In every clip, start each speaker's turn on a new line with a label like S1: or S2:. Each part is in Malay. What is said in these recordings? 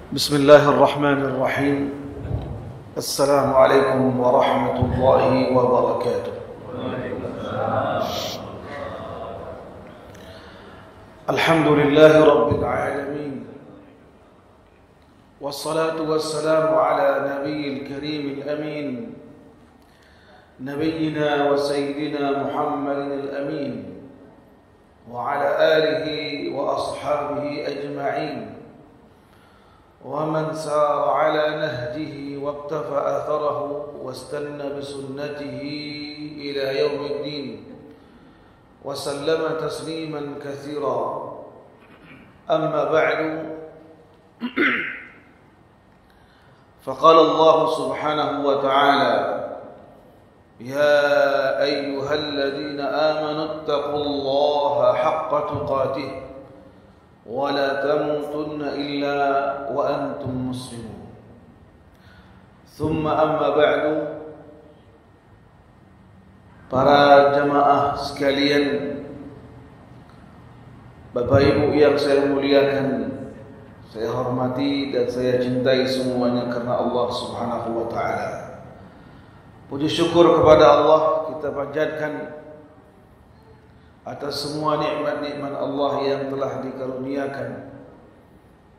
S1: بسم الله الرحمن الرحيم. السلام عليكم ورحمة الله وبركاته. الحمد لله رب العالمين، والصلاة والسلام على نبي الكريم الأمين، نبينا وسيدنا محمد الأمين، وعلى آله وأصحابه أجمعين، ومن سار على نهجه واقتفى أثره واستنى بسنته إلى يوم الدين، وسلم تسليما كثيرا. أما بعد، فقال الله سبحانه وتعالى: يا أيها الذين آمنوا اتقوا الله حق تقاته ولا تموتن إلا وأنتم مسلمون. ثم أما بعد. Para jamaah sekalian, Bapak Ibu yang saya muliakan, saya hormati dan saya cintai semuanya karena Allah Subhanahu wa taala. Puji syukur kepada Allah kita panjatkan atas semua nikmat-nikmat Allah yang telah dikaruniakan,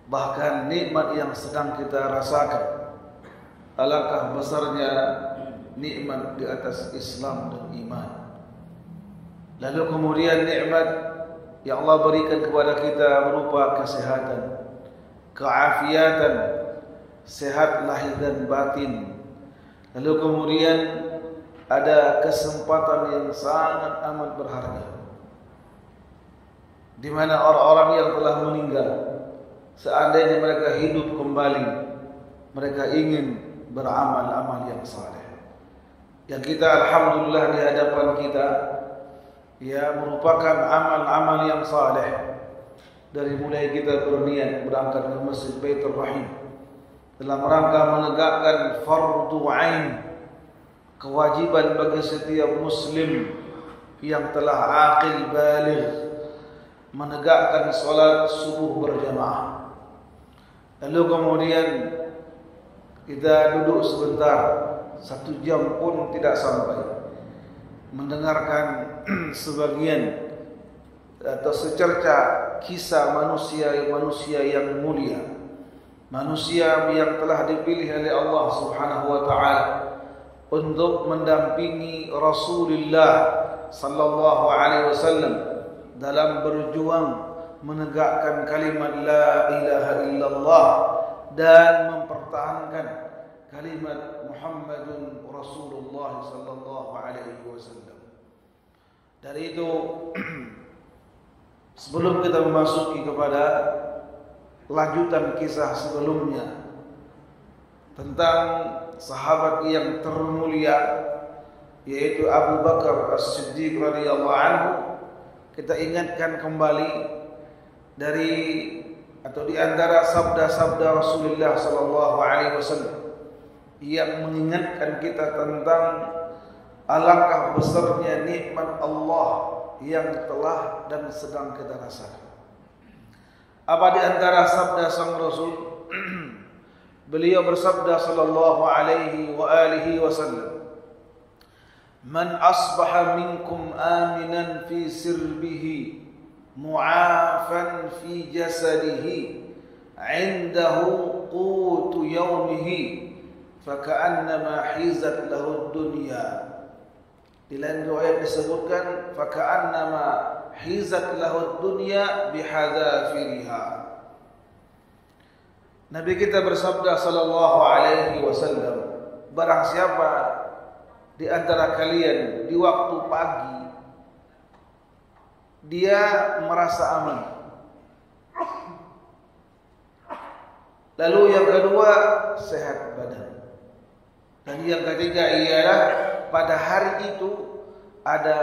S1: bahkan nikmat yang sedang kita rasakan. Alangkah besarnya nikmat di atas Islam dan iman. Lalu kemudian nikmat yang Allah berikan kepada kita berupa kesehatan, keafiatan, sehat lahir dan batin. Lalu kemudian ada kesempatan yang sangat amat berharga, di mana orang-orang yang telah meninggal, seandainya mereka hidup kembali, mereka ingin beramal-amal yang saleh. Yang kita alhamdulillah di hadapan kita ya merupakan amal-amal yang saleh. Dari mulai kita berniat berangkat ke Masjid Baitur Rahim dalam rangka menegakkan fardu ain, kewajiban bagi setiap muslim yang telah aqil baligh menegakkan salat subuh berjamaah. Lalu kemudian kita duduk sebentar, 1 jam pun tidak sampai, mendengarkan sebagian atau secerca kisah manusia yang mulia, manusia yang telah dipilih oleh Allah Subhanahu wa taala untuk mendampingi Rasulullah sallallahu alaihi wasallam dalam berjuang menegakkan kalimat la ilaha illallah dan mempertahankan kalimat Muhammadun Rasulullah sallallahu alaihi wasallam. Dari itu, sebelum kita memasuki kepada lanjutan kisah sebelumnya tentang sahabat yang termulia yaitu Abu Bakar As-Siddiq radhiyallahu anhu, kita ingatkan kembali dari atau di antara sabda-sabda Rasulullah sallallahu alaihi wasallam yang mengingatkan kita tentang alangkah besarnya nikmat Allah yang telah dan sedang kita rasakan. Apa di antara sabda sang Rasul? Beliau bersabda sallallahu alaihi wa alihi wasallam, "Man asbaha minkum aminan fi sirbihi mu'afan fi jasadihi 'indahu qutu yawmihi faka'annama hizat lahu dunya." Di lain riwayat disebutkan faka'annama hizat lahu dunya bihadzafiriha. Nabi kita bersabda sallallahu alaihi wasallam, barang siapa di antara kalian di waktu pagi dia merasa aman, lalu yang kedua sehat badan, dan yang ketiga ialah pada hari itu ada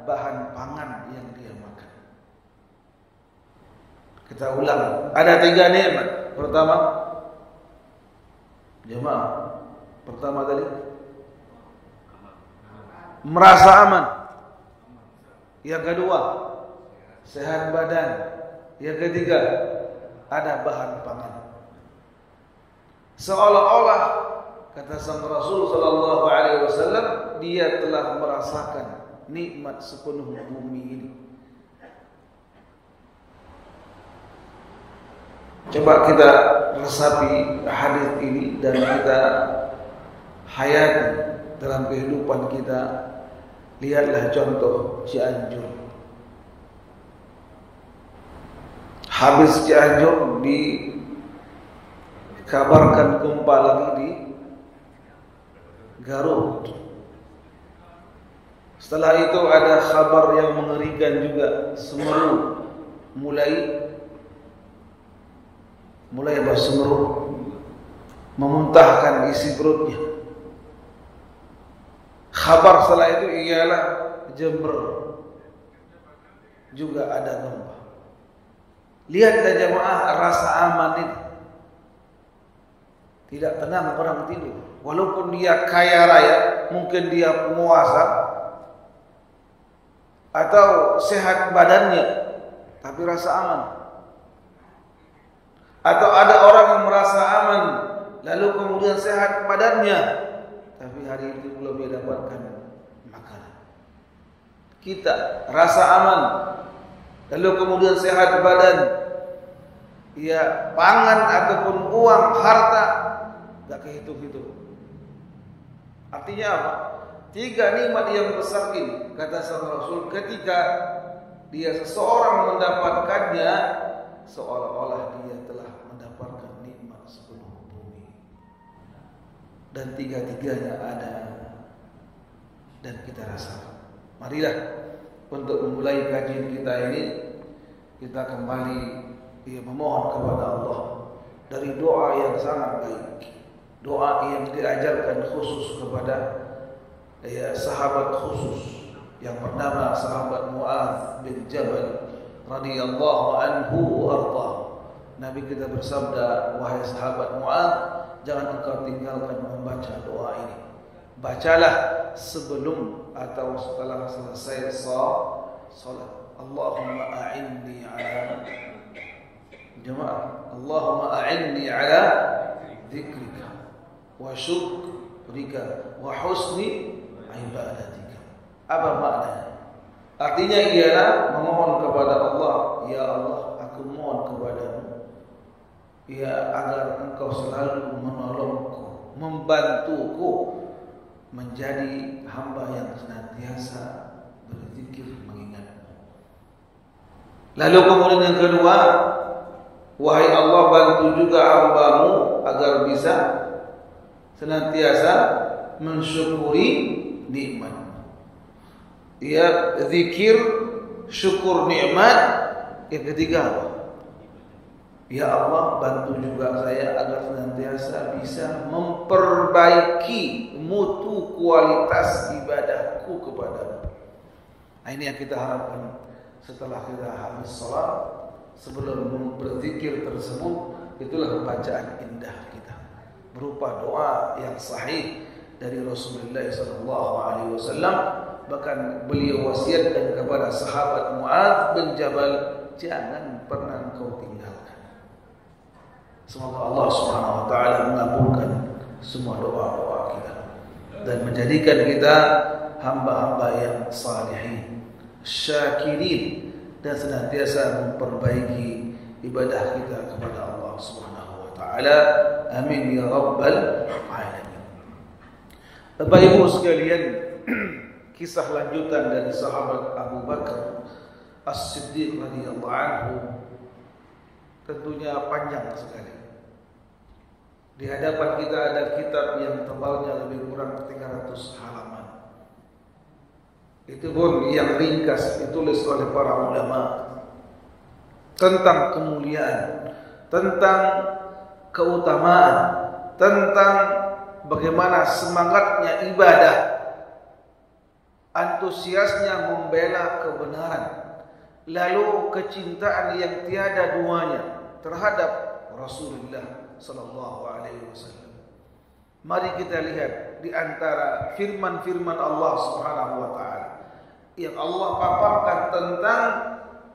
S1: bahan pangan yang dia makan. Kita ulang, ada 3 nikmat. Pertama, jemaah, pertama tadi merasa aman. Yang kedua, sehat badan. Yang ketiga, ada bahan pangan. Seolah-olah kata sang Rasul sallallahu alaihi wasallam, dia telah merasakan nikmat sepenuh bumi ini. Coba kita resapi hadis ini dan kita hayati dalam kehidupan kita. Lihatlah contoh Cianjur. Habis Cianjur dikabarkan gempa lagi di Garut. Setelah itu ada kabar yang mengerikan juga, Semeru mulai Semeru memuntahkan isi perutnya. Kabar setelah itu ialah Jember juga ada gempa. Lihatlah jemaah, rasa aman ini. Tidak tenang orang tidur. Walaupun dia kaya raya, mungkin dia penguasa atau sehat badannya, tapi rasa aman. Atau ada orang yang merasa aman, lalu kemudian sehat badannya, tapi hari itu belum dia dapatkan makanan. Kita rasa aman, lalu kemudian sehat badan, ya pangan ataupun uang, harta, tak kehitung-hitung. Artinya apa? 3 nikmat yang besar ini, kata sang Rasul, ketika dia seseorang mendapatkannya, seolah-olah dia telah mendapatkan nikmat sepenuh bumi. Dan 3-tiganya ada dan kita rasakan. Marilah untuk memulai kajian kita ini, kita kembali memohon kepada Allah dari doa yang sangat baik. Doa yang diajarkan khusus kepada sahabat khusus yang bernama sahabat Mu'adz bin Jabal radhiyallahu anhu warḍah. Nabi kita bersabda, wahai sahabat Mu'adz, jangan engkau tinggalkan membaca doa ini. Bacalah sebelum atau setelah selesai salat. Allahumma a'inni ala jemaah. Allahumma a'inni ala dzikrika wa syukrika wa husni ibadatika. Apa maknanya? Artinya ialah memohon kepada Allah, ya Allah, aku mohon kepadamu, ya agar engkau selalu menolongku, membantuku menjadi hamba yang senantiasa berzikir mengingatmu. Lalu kemudian yang kedua, wahai Allah, bantu juga hambamu agar bisa senantiasa mensyukuri nikmat. Ya, zikir, syukur nikmat. Yang ketiga, ya Allah, bantu juga saya agar senantiasa bisa memperbaiki mutu kualitas ibadahku kepadamu. Nah, ini yang kita harapkan setelah kita habis salat. Sebelum berzikir tersebut, itulah bacaan indah kita berupa doa yang sahih dari Rasulullah SAW. Bahkan beliau wasiatkan kepada sahabat Mu'adz bin Jabal, jangan pernah engkau tinggalkan. Semoga Allah Subhanahu wa taala mengabulkan semua doa-doa kita dan menjadikan kita hamba-hamba yang salihin, syakirin, dan senantiasa memperbaiki ibadah kita kepada Allah Subhanahu wa taala. Amin ya rabbal alamin. Bapak Ibu sekalian, kisah lanjutan dari sahabat Abu Bakar As-Siddiq radhiyallahu anhu tentunya panjang sekali. Di hadapan kita ada kitab yang tebalnya lebih kurang 300 halaman. Itu pun yang ringkas ditulis oleh para ulama tentang kemuliaan, tentang keutamaan, tentang bagaimana semangatnya ibadah, antusiasnya membela kebenaran, lalu kecintaan yang tiada duanya terhadap Rasulullah sallallahu alaihi wasallam. Mari kita lihat di antara firman-firman Allah Subhanahu wa taala yang Allah paparkan tentang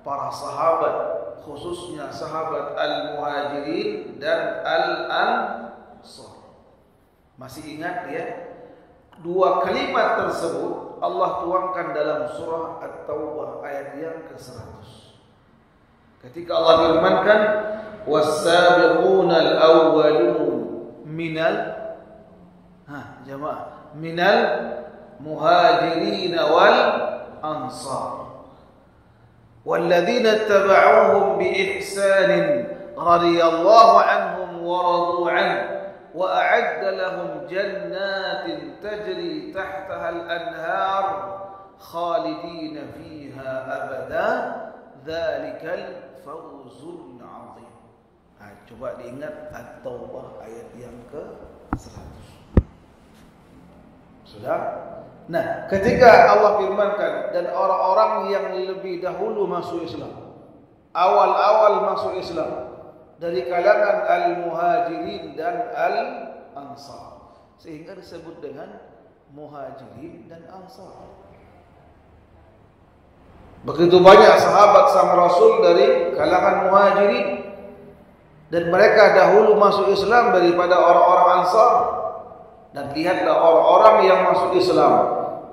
S1: para sahabat, khususnya sahabat Al-Muhajirin dan Al-Ansar. Masih ingat ya? Dua kalimat tersebut Allah tuangkan dalam surah At-Taubah ayat yang ke-100. Ketika Allah firmankan was-sabiqunal awwalun minal muhajirin wal ansar walladzina ittaba'uuhum biihsanin radhiyallahu anhum wa radu anhu wa a'adda lahum jannatin tajri tahtaha al-anhar khalidina fiha abada dzalikal fawzul 'azim. Coba diingat At-Taubah ayat yang ke-100. Sudah? Nah, ketika Allah firmankan dan orang-orang yang lebih dahulu masuk Islam, awal-awal masuk Islam dari kalangan al-muhajirin dan al-ansar, sehingga disebut dengan muhajirin dan ansar. Begitu banyak sahabat sang Rasul dari kalangan muhajirin, dan mereka dahulu masuk Islam daripada orang-orang ansar. Dan lihatlah orang-orang yang masuk Islam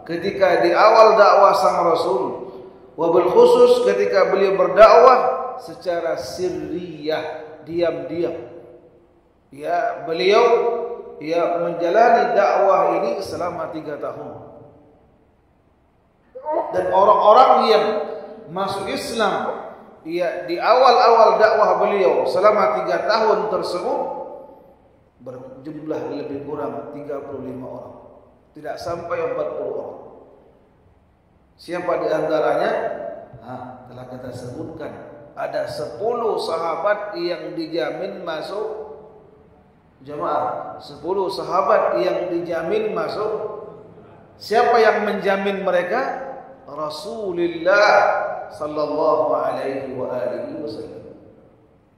S1: ketika di awal dakwah sang Rasul, wabil khusus ketika beliau berdakwah secara sirriyah, diam-diam. Ya, beliau menjalani dakwah ini selama 3 tahun. Dan orang-orang yang masuk Islam di awal-awal dakwah beliau selama 3 tahun tersebut berjumlah lebih kurang 35 orang. Tidak sampai 40 orang. Siapa di antaranya? Telah kita sebutkan. Ada 10 sahabat yang dijamin masuk jemaah. 10 sahabat yang dijamin masuk. Siapa yang menjamin mereka? Rasulullah sallallahu alaihi wa alihi wasallam.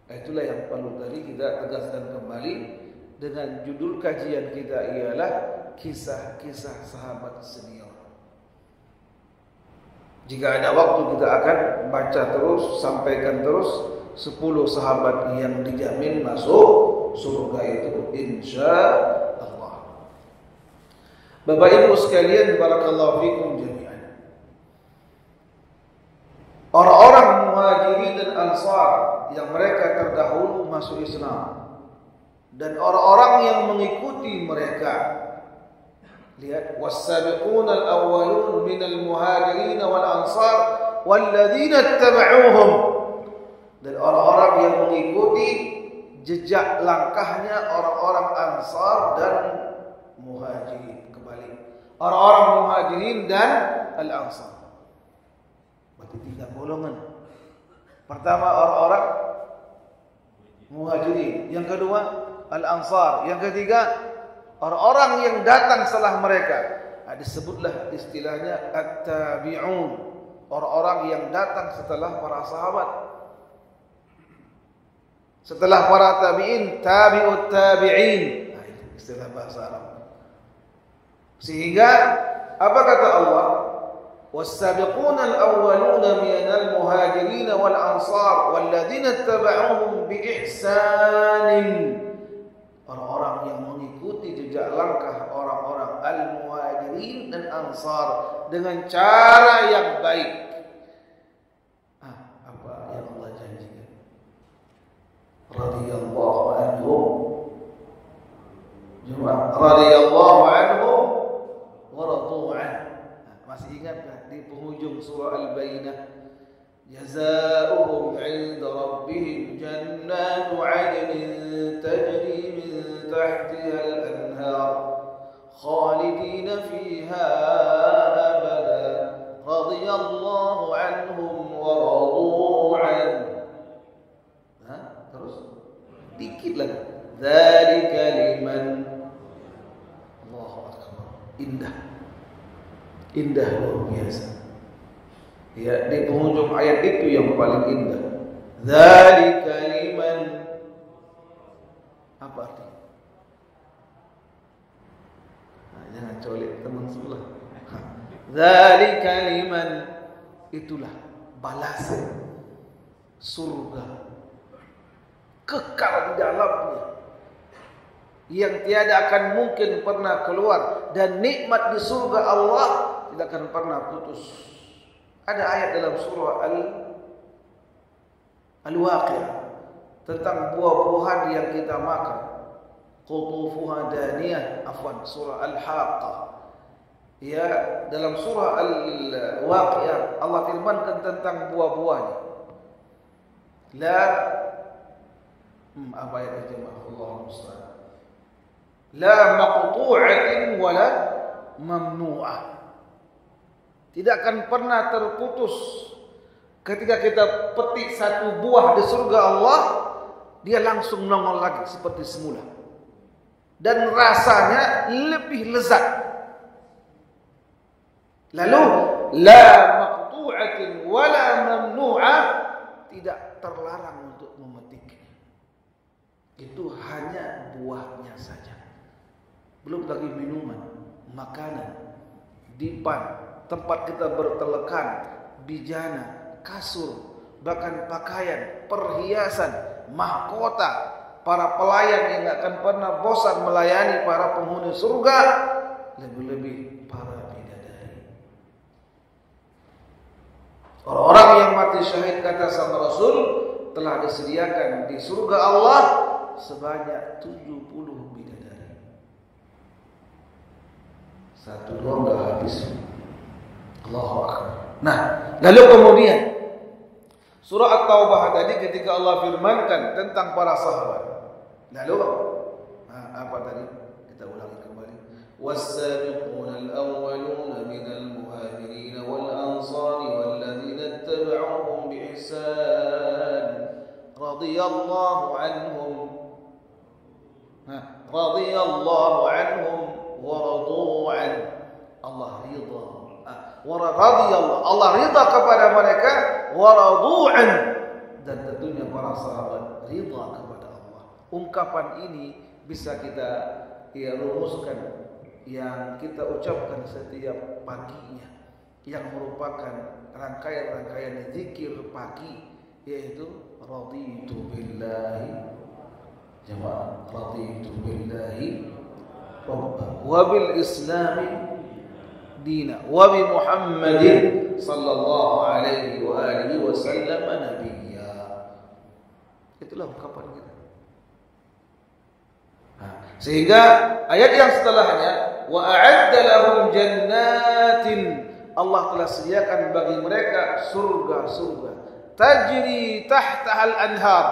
S1: Itulah yang perlu tadi kita tegaskan kembali. Dengan judul kajian kita ialah kisah-kisah sahabat senior. Jika ada waktu kita akan baca terus, sampaikan terus 10 sahabat yang dijamin masuk surga itu insyaallah. Bapak Ibu sekalian, barakallahu fikum jami'an. Orang-orang muhajirin dan ansar yang mereka terdahulu masuk Islam dan orang-orang yang mengikuti mereka. Lihat, was-sabiqunal awwalun minal muhajirin wal ansar walladzina ittaba'uuhum, dan orang-orang yang mengikuti jejak langkahnya orang-orang ansar dan muhajirin. Kembali, orang-orang muhajirin dan al-ansar. Berarti 3 golongan. Pertama orang-orang muhajirin, yang kedua al-ansar, yang ketiga orang-orang yang datang setelah mereka. Disebutlah istilahnya at-tabi'un, orang-orang yang datang setelah para sahabat. Setelah para tabi'in, tabi'ut tabi'in. Istilah bahasa Arab. Sehingga apa kata Allah? والسابقون الأولون من المهاجرين والأنصار والذين اتبعوهم بإحسان. Orang-orang yang mengikuti jejak langkah orang-orang al-muhajirin dan ansar dengan cara yang baik. Apa yang Allah janjikan? Radhiyallahu anhum. Radhiyallahu anhum wa radu anhu. Masih ingat di penghujung surah Al-Bayyinah, jazaohum 'inda rabbihim jannatu 'adnin tajri min tahtiha al-anhar khalidina fiha abada radhiyallahu 'anhum wa radu 'anhu. Terus dikit lagi, dzalika liman. Allahu akbar. Indah luar biasa. Ya, di penghujung ayat itu yang paling indah. Dzalika liman. Apa artinya? Jangan colek teman sebelah. Dzalika liman, itulah balasan surga kekal di dalamnya yang tiada akan mungkin pernah keluar, dan nikmat di surga Allah tidak akan pernah putus. Ada ayat dalam surah Al-Waqi'ah tentang buah-buahan yang kita makan. Qutufuha daniyah, surah Al-Haqqah. Ya, dalam surah Al-Waqi'ah Allah firmankan tentang buah-buahnya. Apa ayat itu? Allahu musta'an. La maqtu'atin wala mamnu'ah. Tidak akan pernah terputus. Ketika kita petik satu buah di surga Allah, dia langsung nongol lagi seperti semula. Dan rasanya lebih lezat. Lalu la maqtu'atin wala mamnu'ah, tidak terlarang untuk memetik. Itu hanya buahnya saja. Belum lagi minuman, makanan, dipan, tempat kita bertelekan, bijana, kasur, bahkan pakaian, perhiasan, mahkota. Para pelayan yang tidak akan pernah bosan melayani para penghuni surga, lebih-lebih para bidadari. Orang-orang yang mati syahid, kata sang Rasul, telah disediakan di surga Allah sebanyak 70 bidadari. Satu dua enggak habis. Allahu Akbar. Nah, lalu kemudian surah At-Taubah tadi ketika Allah firmankan tentang para sahabat. Lalu apa tadi? Kita ulangi kembali. Was-sabiquna al-awwaluna minal muhajirin wal ansari wal ladzina ittaba'uuhum bi ihsan radhiyallahu anhum wa radu an. Allah ridha. Allah ridha kepada mereka, wa radu an, dan tentunya para sahabat ridha kepada Allah. Ungkapan ini bisa kita rumuskan, yang kita ucapkan setiap paginya, yang merupakan rangkaian-rangkaian zikir pagi, yaitu raditu billahi jamaah, raditu billahi rabban wa bil islami dina wa bi Muhammadin sallallahu alaihi wa alihi wasallam nabiyya. Itulah ungkapan kita. Sehingga ayat yang setelahnya, wa a'adda lahum jannatin, Allah telah sediakan bagi mereka surga-surga, tajri tahtahal anhar.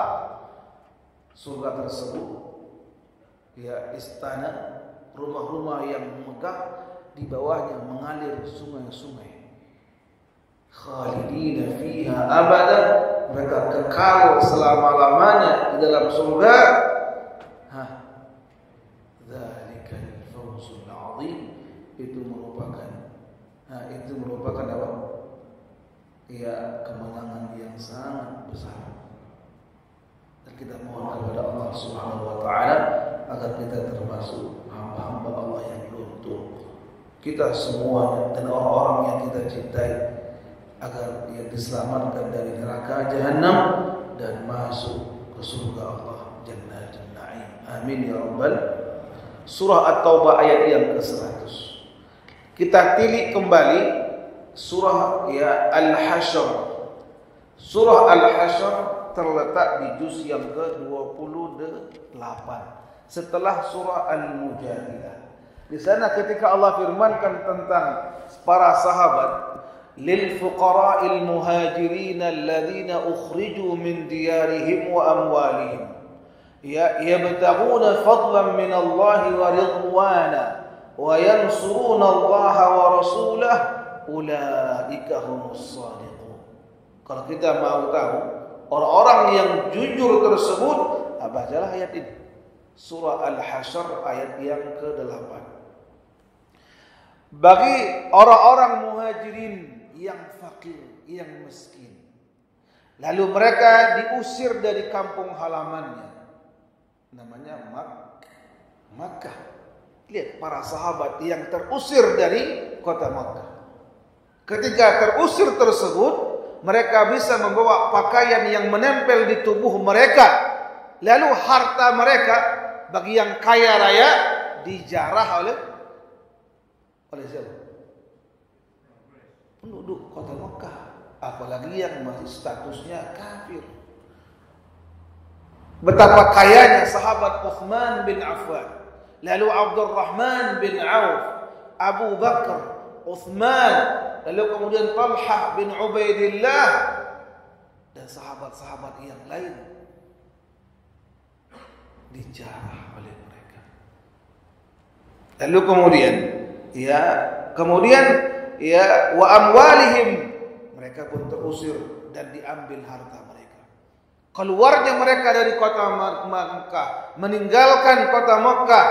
S1: Surga tersebut ya istana, rumah-rumah yang megah, di bawahnya mengalir sungai-sungai. Khalidina fiha abada, mereka kekal selama-lamanya di dalam surga. Dzalikal fawzul azim, itu merupakan apa? Ya, kemenangan yang sangat besar. Dan kita mohon kepada Allah Subhanahu wa taala agar kita termasuk hamba-hamba Allah yang beruntung. Kita semua dan orang-orang yang kita cintai, agar dia diselamatkan dari neraka jahanam dan masuk ke surga Allah Jannatul Na'im. Amin ya rabbal. Surah At-Taubah ayat yang ke-100. Kita tilik kembali surah Al-Hasyr. Surah Al-Hasyr terletak di juz yang ke-28 setelah surah Al-Mujadilah. Di sana ketika Allah firmankan tentang para sahabat, lil fuqara'il muhajirin alladzina ukhriju min diyarihim wa amwalihim yabtaghuna fadlan min Allah wa ridwana wa yansuruna Allah wa rasulahu ulaika humus shadiqun. Kalau kita mau tahu orang-orang yang jujur tersebut, bacalah ayat ini, surah Al-Hasyr ayat yang ke-8. Bagi orang-orang muhajirin yang fakir, yang miskin, lalu mereka diusir dari kampung halamannya, namanya Makkah. Lihat para sahabat yang terusir dari kota Makkah. Ketika terusir tersebut, mereka bisa membawa pakaian yang menempel di tubuh mereka, lalu harta mereka bagi yang kaya raya dijarah oleh siapa? Penduduk kota Mekah, apalagi yang masih statusnya kafir. Betapa kayanya sahabat Utsman bin Affan, lalu Abdurrahman bin Auf, Abu Bakar, Utsman, lalu kemudian Talhah bin Ubaidillah dan sahabat-sahabat yang lain dijarah oleh mereka. Lalu kemudian wa amwalihim, mereka pun terusir dan diambil harta mereka. Keluarnya mereka dari kota Makkah, meninggalkan kota Makkah,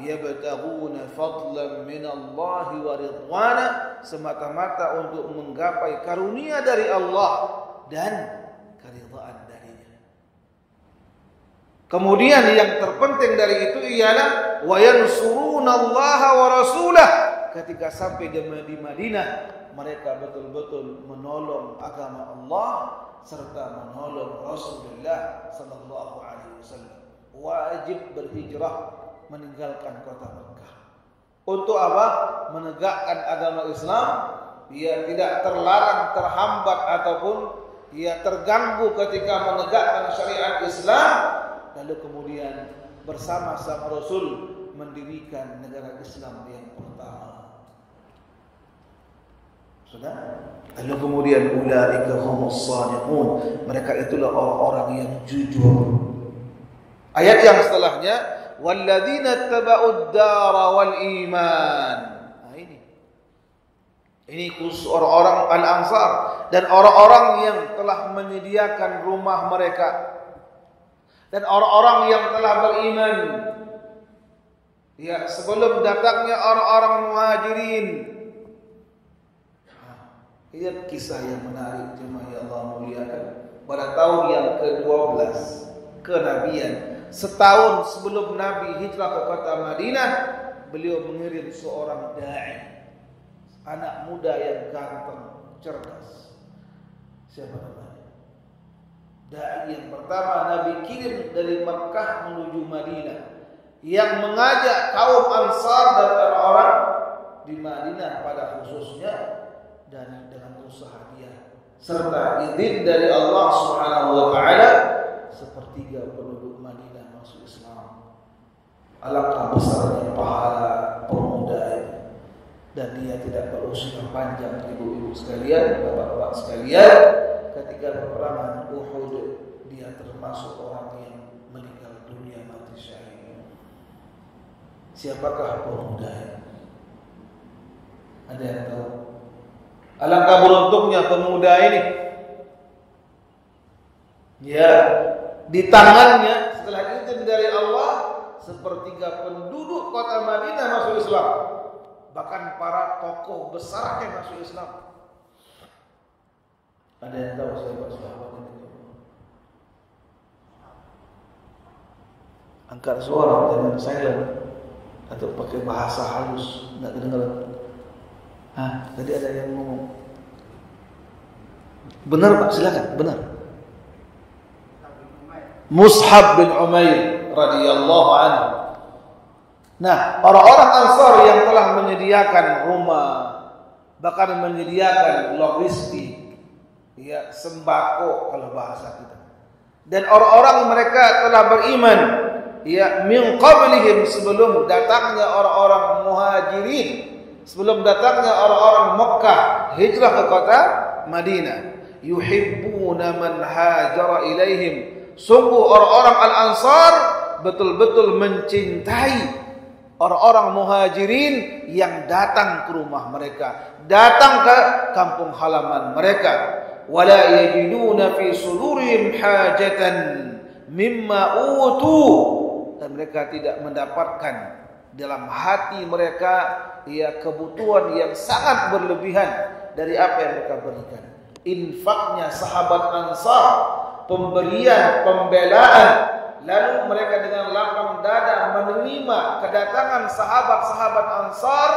S1: yabtaghuna fadlan minallahi wa ridwana, semata-mata untuk menggapai karunia dari Allah dan keridhaan darinya. Kemudian yang terpenting dari itu ialah wa yansurunallaha wa rasulah. Ketika sampai di Madinah, mereka betul-betul menolong agama Allah serta menolong Rasulullah sallallahu alaihi wasallam. Wajib berhijrah meninggalkan kota Mekah. Untuk apa? Menegakkan agama Islam, dia tidak terlarang, terhambat ataupun dia terganggu ketika menegakkan syariat Islam, lalu kemudian bersama-sama Rasul mendirikan negara Islam yang pertama. Sudah? Lalu kemudian ulaika humus shadiqun, mereka itulah orang-orang yang jujur. Ayat yang setelahnya walladzina taba'ud dara wal iman. Nah, ini khusus orang-orang Al-Ansar dan orang-orang yang telah menyediakan rumah mereka dan orang-orang yang telah beriman. Ya, sebelum datangnya orang-orang Muhajirin. Lihat kisah yang menarik jemaah yang Allah muliakan. Pada tahun yang ke-12 kenabian, setahun sebelum Nabi hijrah ke kota Madinah, beliau mengirim seorang dai, anak muda yang ganteng, cerdas. Siapa namanya? Dai yang pertama Nabi kirim dari Makkah menuju Madinah, yang mengajak kaum Ansar dan orang-orang di Madinah pada khususnya, dan dengan usaha dia serta izin dari Allah Subhanahu wa taala, sepertiga penduduk Madinah masuk Islam. Alangkah besarnya pahala pemuda ini, dan dia tidak berusia panjang. Ibu-ibu sekalian, bapak-bapak sekalian, ketika peperangan Uhud dia termasuk orang yang meninggal dunia mati syahid. Siapakah pemuda ini? Ada yang tahu? Alangkah beruntungnya pemuda ini. Ya, di tangannya setelah izin dari Allah, sepertiga penduduk kota Madinah masuk Islam. Bahkan para tokoh besarnya masuk Islam. Ada yang tahu siapa sahabat ini? Angkat suara, jangan silent atau pakai bahasa halus, enggak kedengaran. Tadi ada yang ngomong. Benar Pak, silakan. Benar. Mus'ab bin Umair radhiyallahu anhu. Nah, orang-orang Ansar yang telah menyediakan rumah, bahkan menyediakan logistik, ya, sembako kalau bahasa kita. Dan orang-orang mereka telah beriman, ya, min qablihim, sebelum datangnya orang-orang Muhajirin, sebelum datangnya orang-orang Mekah hijrah ke kota Madinah. Yuhibbuna man hajara ilaihim, sungguh orang-orang Al-Ansar betul-betul mencintai orang-orang Muhajirin yang datang ke rumah mereka, datang ke kampung halaman mereka. Wala yajiduna fi sudurihim hajatan mimma utu, dan mereka tidak mendapatkan dalam hati mereka, ya, kebutuhan yang sangat berlebihan dari apa yang mereka berikan. Infaknya sahabat Ansar, pemberian, pembelaan, lalu mereka dengan lapang dada menerima kedatangan sahabat-sahabat Ansar,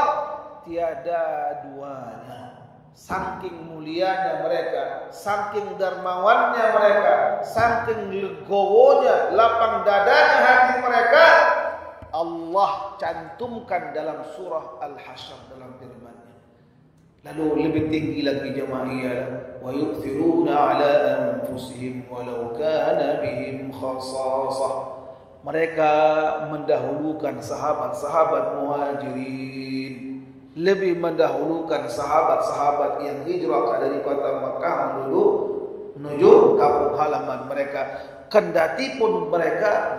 S1: tiada duanya. Saking mulianya mereka, saking dermawannya mereka, saking legowonya, lapang dadanya hati mereka, Allah cantumkan dalam surah Al-Hasyr dalam firman-Nya. Lalu lebih tinggi lagi jemaah ialah wa yu'thiruna 'ala anfusihim walau kana bihim khassasah. Mereka mendahulukan sahabat-sahabat Muhajirin, lebih mendahulukan sahabat-sahabat yang hijrah dari kota Makkah menuju kampung halaman mereka, kendati pun mereka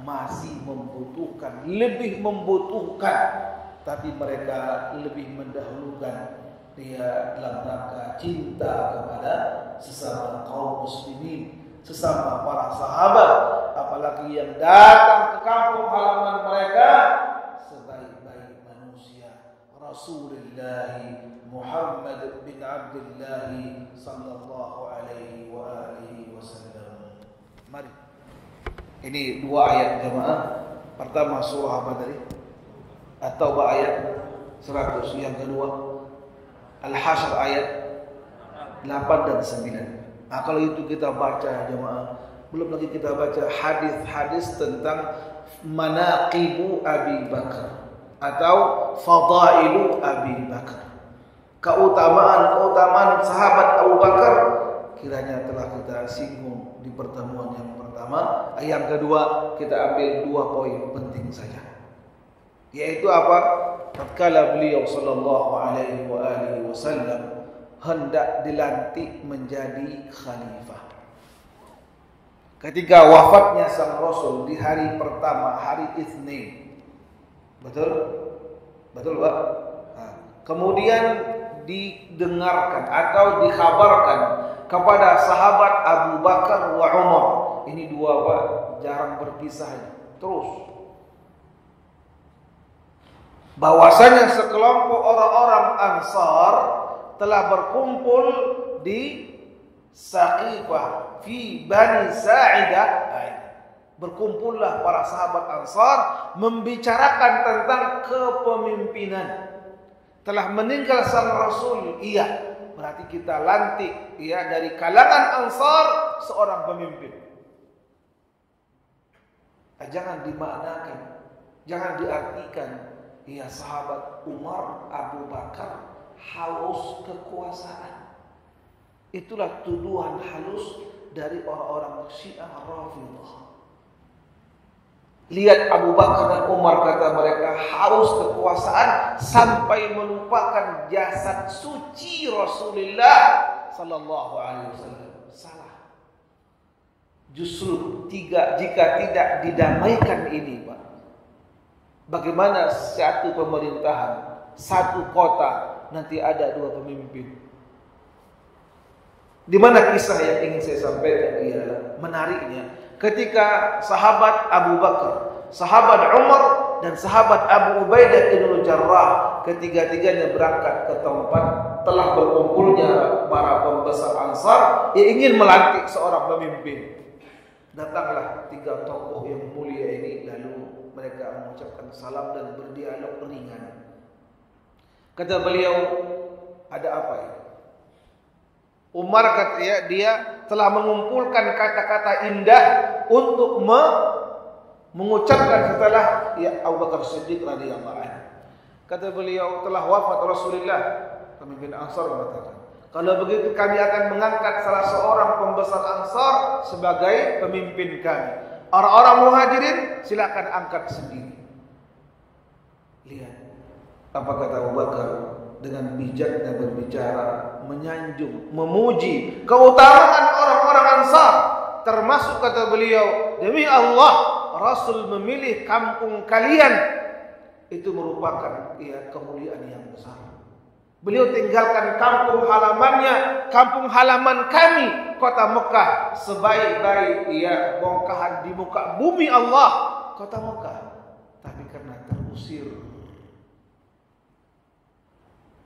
S1: masih membutuhkan, lebih membutuhkan, tapi mereka lebih mendahulukan dia dalam rangka cinta kepada sesama kaum muslimin, sesama para sahabat, apalagi yang datang ke kampung halaman mereka sebaik-baik manusia, Rasulullah Muhammad bin Abdullah sallallahu alaihi wa alihi wasallam. Mari. Ini dua ayat jemaah. Pertama surah apa tadi? At-Taubah ayat 100, yang kedua Al-Hasyr ayat 8 dan 9. Nah, kalau itu kita baca jemaah, belum lagi kita baca hadis-hadis tentang manaqibu Abi Bakar atau fadailu Abi Bakar. Keutamaan sahabat Abu Bakar kiranya telah kita singgung di pertemuan yang pertama. Yang kedua kita ambil dua poin penting saja. Yaitu apa? Tatkala beliau sallallahu alaihi wa alihi wasallam hendak dilantik menjadi khalifah. Ketika wafatnya sang Rasul di hari pertama, hari Itsnin. Betul? Betul, Pak? Nah, kemudian didengarkan atau dikhabarkan kepada sahabat Abu Bakar wa Umar. Ini dua Pak, jarang berpisah terus. Bahwasanya sekelompok orang-orang Ansar telah berkumpul di Saqifah fi Bani Sa'idah. Berkumpullah para sahabat Ansar membicarakan tentang kepemimpinan. Telah meninggal sang Rasul, iya, berarti kita lantik ya dari kalangan Ansar seorang pemimpin. Jangan dimaknakan, jangan diartikan ya sahabat Umar, Abu Bakar haus kekuasaan. Itulah tuduhan halus dari orang-orang Syiah Rafidhah. Lihat Abu Bakar dan Umar, kata mereka, haus kekuasaan sampai melupakan jasad suci Rasulullah sallallahu alaihi wasallam. Salah. Justru jika tidak didamaikan ini, Pak, bagaimana satu pemerintahan, satu kota nanti ada dua pemimpin? Di mana kisah yang ingin saya sampaikan ialah menariknya ketika sahabat Abu Bakar, sahabat Umar dan sahabat Abu Ubaidah bin Jarrah, ketiga-tiganya berangkat ke tempat telah berkumpulnya para pembesar Ansar yang ingin melantik seorang pemimpin. Datanglah tiga tokoh yang mulia ini, lalu mereka mengucapkan salam dan berdialog ringan. Kata beliau, ada apa ini? Umar kata dia telah mengumpulkan kata-kata indah untuk mengucapkan setelah Abu Bakar Siddiq radhiyallahu anhu. Kata beliau, telah wafat Rasulullah. Pemimpin Ansar mengatakan, kalau begitu kami akan mengangkat salah seorang pembesar Ansar sebagai pemimpin kami. Orang-orang Muhajirin silakan angkat sendiri. Lihat apa kata Abu Bakar dengan bijaknya berbicara, menyanjung, memuji keutamaan orang-orang Ansar. Termasuk kata beliau, demi Allah, Rasul memilih kampung kalian, itu merupakan kemuliaan yang besar. Beliau tinggalkan kampung halamannya, kampung halaman kami, kota Mekah, sebaik-baik bongkahan di muka bumi Allah, kota Mekah. Tapi karena terusir.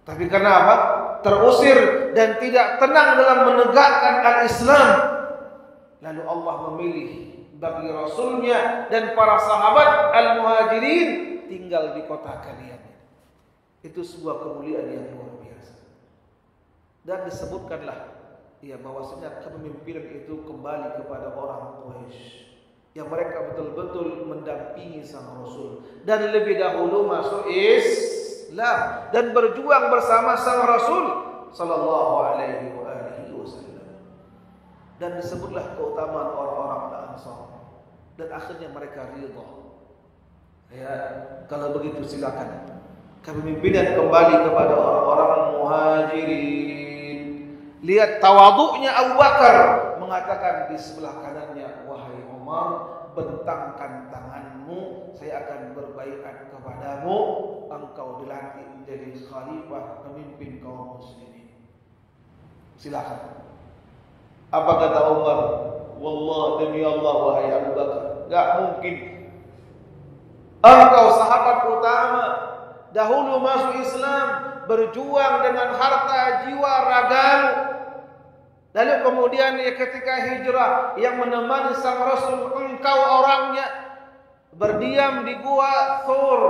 S1: Tapi karena apa? Terusir dan tidak tenang dalam menegakkan al-Islam. Lalu Allah memilih bagi Rasulnya dan para sahabat al-Muhajirin tinggal di kota kalian. Itu sebuah kemuliaan yang luar biasa. Dan disebutkanlah bahwasanya kepemimpinan itu kembali kepada orang Quraisy. yang mereka betul-betul mendampingi sang Rasul dan lebih dahulu masuk Islam dan berjuang bersama sang Rasul sallallahu alaihi wasallam. Dan disebutlah keutamaan orang-orang Ansar dan akhirnya mereka ridha. Ya, kalau begitu silakan kami pimpinan kembali kepada orang-orang Muhajirin. Lihat tawaduknya Abu Bakar mengatakan di sebelah kanannya, wahai Umar, bentangkan tanganmu, saya akan berbaiat kepadamu, engkau dilantik menjadi khalifah pemimpin kaum muslimin. Silakan. Apa kata Umar? Wallah, demi Allah wahai Abu Bakar, enggak mungkin. Engkau sahabat utama, dahulu masuk Islam, berjuang dengan harta jiwa ragamu. Lalu kemudian ketika hijrah yang menemani sang Rasul, engkau orangnya berdiam di gua Thur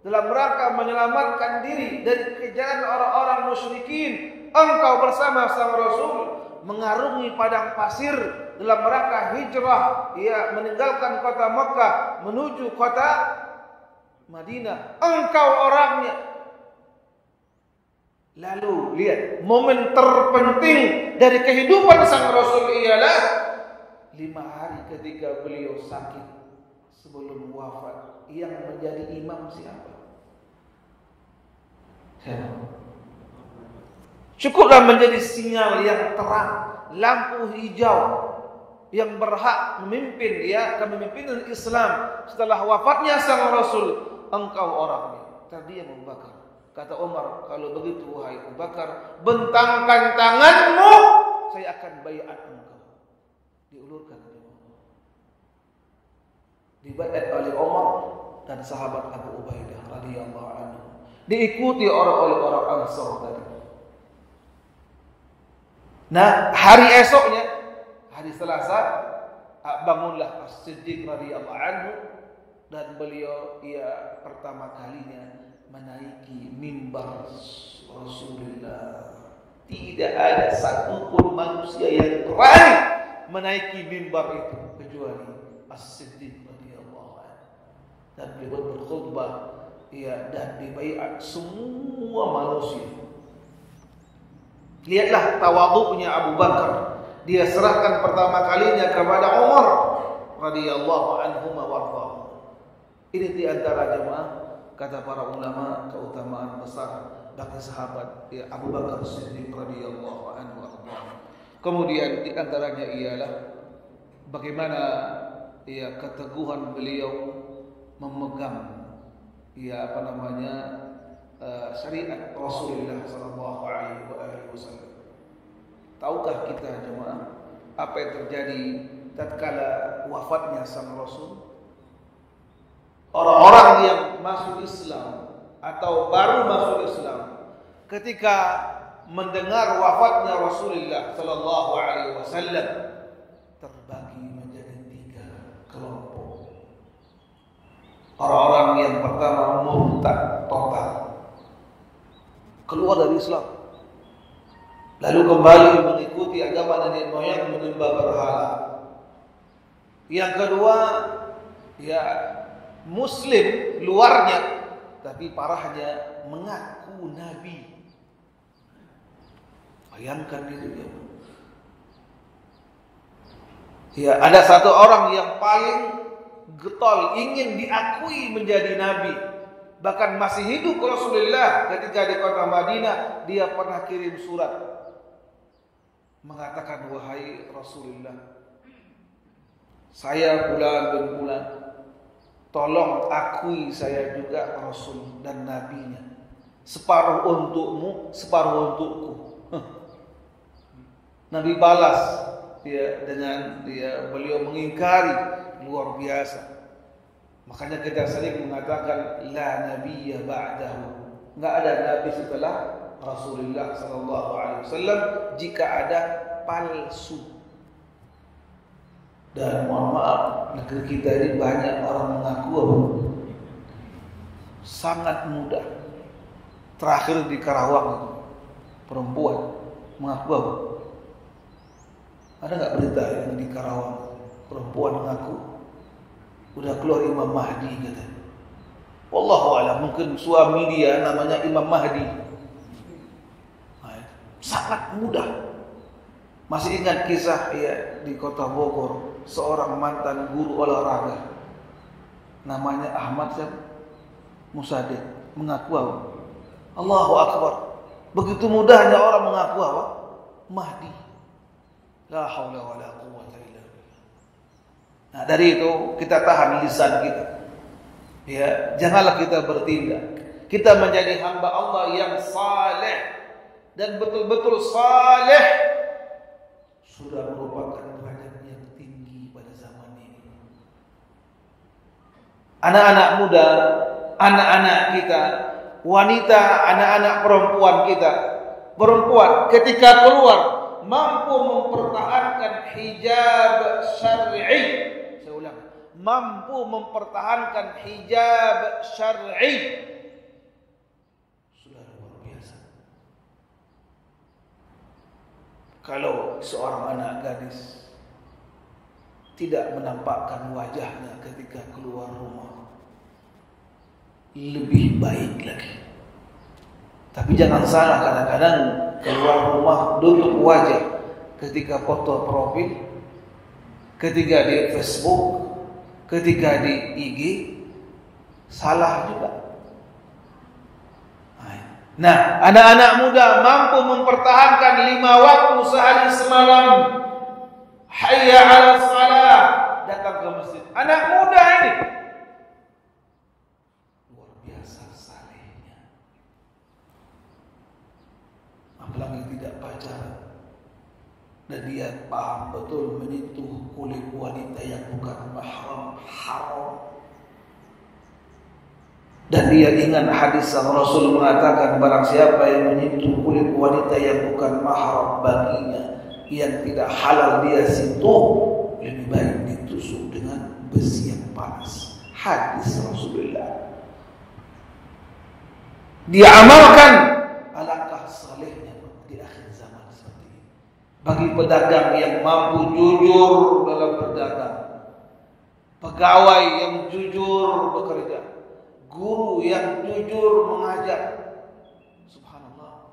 S1: dalam rangka menyelamatkan diri dari kejaran orang-orang musyrikin. Engkau bersama sang Rasul mengarungi padang pasir dalam rangka hijrah, ia meninggalkan kota Mekah menuju kota Madinah. Engkau orangnya. Lalu lihat, momen terpenting dari kehidupan sang Rasul ialah 5 hari ketika beliau sakit sebelum wafat. Yang menjadi imam siapa? Cukuplah menjadi sinyal yang terang, lampu hijau yang berhak memimpin kepemimpinan Islam setelah wafatnya sang Rasul. Engkau orangnya. Tadi yang Abu Bakar. Kata Umar, kalau begitu wahai Abu Bakar, bentangkan tanganmu, saya akan baiat engkau. Diulurkan oleh Umar. Dibaiat oleh Umar dan sahabat Abu Ubaidah radhiyallahu anhu. Diikuti oleh orang Ansar tadi. Nah, hari esoknya, hari Selasa, bangunlah As-Siddiq radhiyallahu anhu dan beliau pertama kalinya menaiki mimbar Rasulullah. Tidak ada satupun manusia yang berani menaiki mimbar itu kecuali As-Siddiq radhiyallahu anhu. Dan beliau berkhutbah dan dibaiat semua manusia. Lihatlah tawaduknya Abu Bakar. Dia serahkan pertama kalinya kepada Umar radhiyallahu anhu wa Ini di antara jemaah, kata para ulama, keutamaan besar bagi sahabat Abu Bakar Siddiq radhiyallahu anhu. Kemudian di antaranya ialah bagaimana keteguhan beliau memegang syariat Rasulullah sallallahu alaihi wasallam. Tahukah kita jemaah apa yang terjadi tatkala wafatnya sang Rasul? Orang-orang yang masuk Islam atau baru masuk Islam ketika mendengar wafatnya Rasulullah sallallahu alaihi wasallam terbagi menjadi 3 kelompok. Orang-orang yang pertama murtad total, keluar dari Islam, lalu kembali mengikuti agama nenek moyang, menyembah berhala. Yang kedua, Muslim luarnya, tapi parahnya mengaku Nabi. Bayangkan itu ya. Ada satu orang yang paling getol ingin diakui menjadi Nabi. Bahkan masih hidup Rasulullah ketika di kota Madinah, dia pernah kirim surat mengatakan, wahai Rasulullah, saya fulan bin fulan, tolong akui saya juga Rasul dan Nabinya. Separuh untukmu, separuh untukku. Nabi balas dengan beliau mengingkari, luar biasa. Makanya kita sering mengatakan la nabiyya ba'dahu. Enggak ada nabi setelah Rasulullah sallallahu alaihi wasallam jika ada palsu. Dan mohon maaf, negeri kita ini banyak orang mengaku sangat mudah. Terakhir di Karawang itu, perempuan mengaku ada nggak berita yang di Karawang perempuan mengaku udah keluar Imam Mahdi katanya. Wallahu a'lam, mungkin suami dia namanya Imam Mahdi. Sangat mudah. Masih ingat kisah ya di Kota Bogor, seorang mantan guru olahraga namanya Ahmad Musaddiq mengaku apa? Allahu Akbar. Begitu mudahnya orang mengaku apa? Mahdi. La haula wala quwwata illa billah. Nah, dari itu kita tahan lisan kita. Ya, janganlah kita bertindak. Kita menjadi hamba Allah yang saleh dan betul-betul saleh sudah merupakan derajat yang tinggi pada zaman ini. Anak-anak muda, anak-anak kita, wanita, anak-anak perempuan kita, perempuan ketika keluar mampu mempertahankan hijab syar'i. Saya ulang, mampu mempertahankan hijab syar'i. Kalau seorang anak gadis tidak menampakkan wajahnya ketika keluar rumah, lebih baik lagi. Tapi jangan salah, kadang-kadang keluar rumah tutup wajah ketika foto profil, ketika di Facebook, ketika di IG, salah juga. Nah, anak-anak muda mampu mempertahankan 5 waktu sehari semalam. Hayya 'ala shalah, datang ke masjid. Anak muda ini luar biasa salehnya. Apalagi tidak pacaran. Dan dia paham betul menyentuh kulit wanita yang bukan mahram, haram. Dan dia ingat hadis sang Rasul mengatakan, barang siapa yang menyentuh kulit wanita yang bukan mahram baginya, yang tidak halal dia sentuh, lebih baik ditusuk dengan besi yang panas. Hadis Rasulullah. Dia amalkan, alangkah salehnya di akhir zaman seperti ini. Bagi pedagang yang mampu jujur dalam berdagang, pegawai yang jujur bekerja, guru yang jujur mengajar. Subhanallah.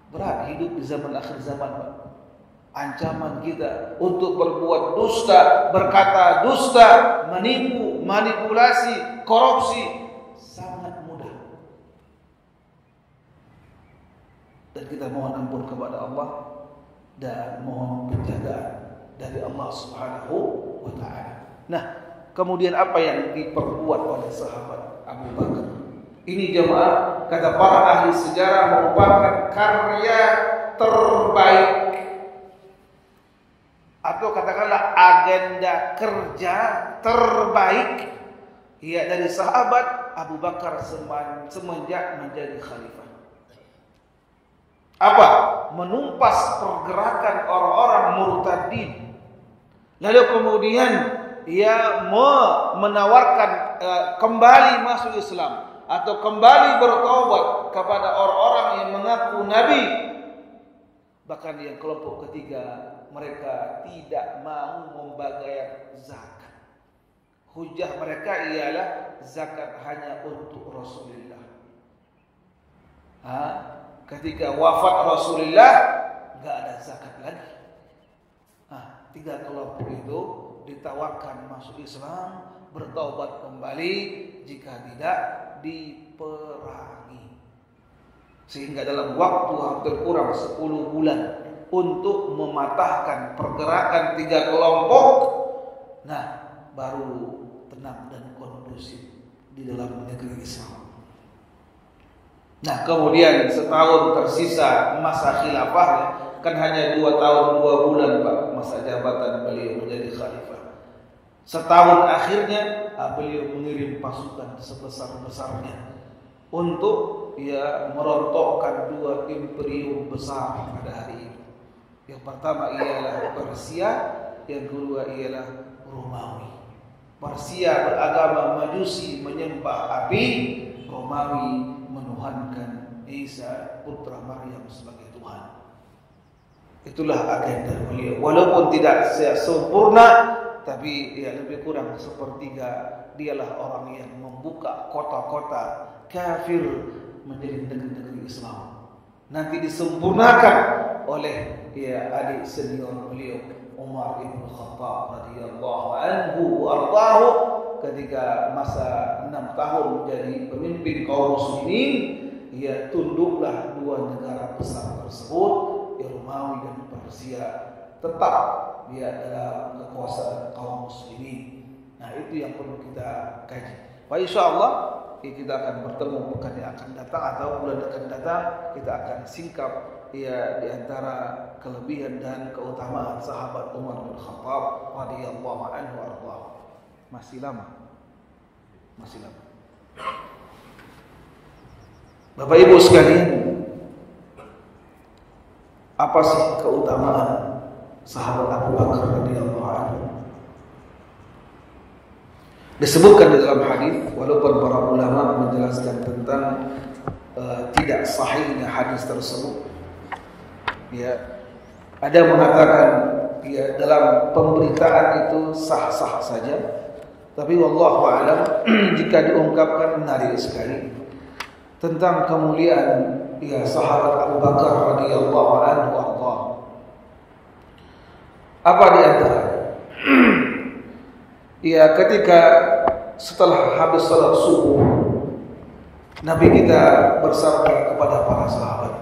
S1: Berat hidup di zaman akhir zaman, Pak. Ancaman kita untuk berbuat dusta, berkata dusta, menipu, manipulasi, korupsi sangat mudah. Dan kita mohon ampun kepada Allah dan mohon penjagaan dari Allah Subhanahu wa taala. Nah, kemudian apa yang diperbuat oleh sahabat Abu Bakar? Ini jemaah, kata para ahli sejarah, merupakan karya terbaik atau katakanlah agenda kerja terbaik ya dari sahabat Abu Bakar semenjak menjadi khalifah. Apa? Menumpas pergerakan orang-orang murtadin. Lalu kemudian ia menawarkan kembali masuk Islam atau kembali bertaubat kepada orang-orang yang mengaku nabi. Bahkan yang kelompok ketiga, mereka tidak mau membayar zakat. Hujah mereka ialah zakat hanya untuk Rasulullah. Ketika wafat Rasulullah, enggak ada zakat lagi. Tiga kelompok itu ditawarkan masuk Islam, bertaubat kembali, jika tidak diperangi. Sehingga dalam waktu hampir kurang 10 bulan untuk mematahkan pergerakan tiga kelompok, nah baru tenang dan kondusif di dalam negeri Islam. Nah, kemudian setahun tersisa masa khilafahnya, kan hanya 2 tahun 2 bulan Pak masa jabatan beliau menjadi khalifah. Setahun akhirnya beliau mengirim pasukan sebesar-besarnya untuk merontokkan 2 imperium besar pada hari itu. Yang pertama ialah Persia, yang kedua ialah Romawi. Persia beragama Majusi, menyembah api. Romawi menuhankan Isa putra Maryam sebagai Tuhan. Itulah agenda beliau. Walaupun tidak sempurna, tapi ya lebih kurang sepertiga dialah orang yang membuka kota-kota kafir menjadi negeri-negeri Islam. Nanti disempurnakan oleh adik senior beliau Umar bin Khattab radhiyallahu anhu warḍahu ketika masa 6 tahun menjadi pemimpin kaum muslimin, ia tunduklah dua negara besar tersebut, Romawi dan Persia, tetap dia dalam kekuasaan kaum muslimin. Nah, itu yang perlu kita kaji. Pak, insyaallah kita akan bertemu pekan yang akan datang atau bulan akan datang, kita akan singkap di antara kelebihan dan keutamaan sahabat Umar bin Khattab radhiyallahu anhu warḍah. Masih lama. Bapak Ibu sekalian, apa sih keutamaan sahabat Abu Bakar radhiyallahu anhu? Disebutkan di dalam hadis, walaupun para ulama menjelaskan tentang tidak sahihnya hadis tersebut. Ada mengatakan dalam pemberitaan itu sah-sah saja, tapi wallahu a'lam jika diungkapkan menarik sekali tentang kemuliaan sahabat Abu Bakar radhiyallahu anhu warḍah. Apa di antaranya? Ketika setelah habis salat subuh, Nabi kita bersabda kepada para sahabat,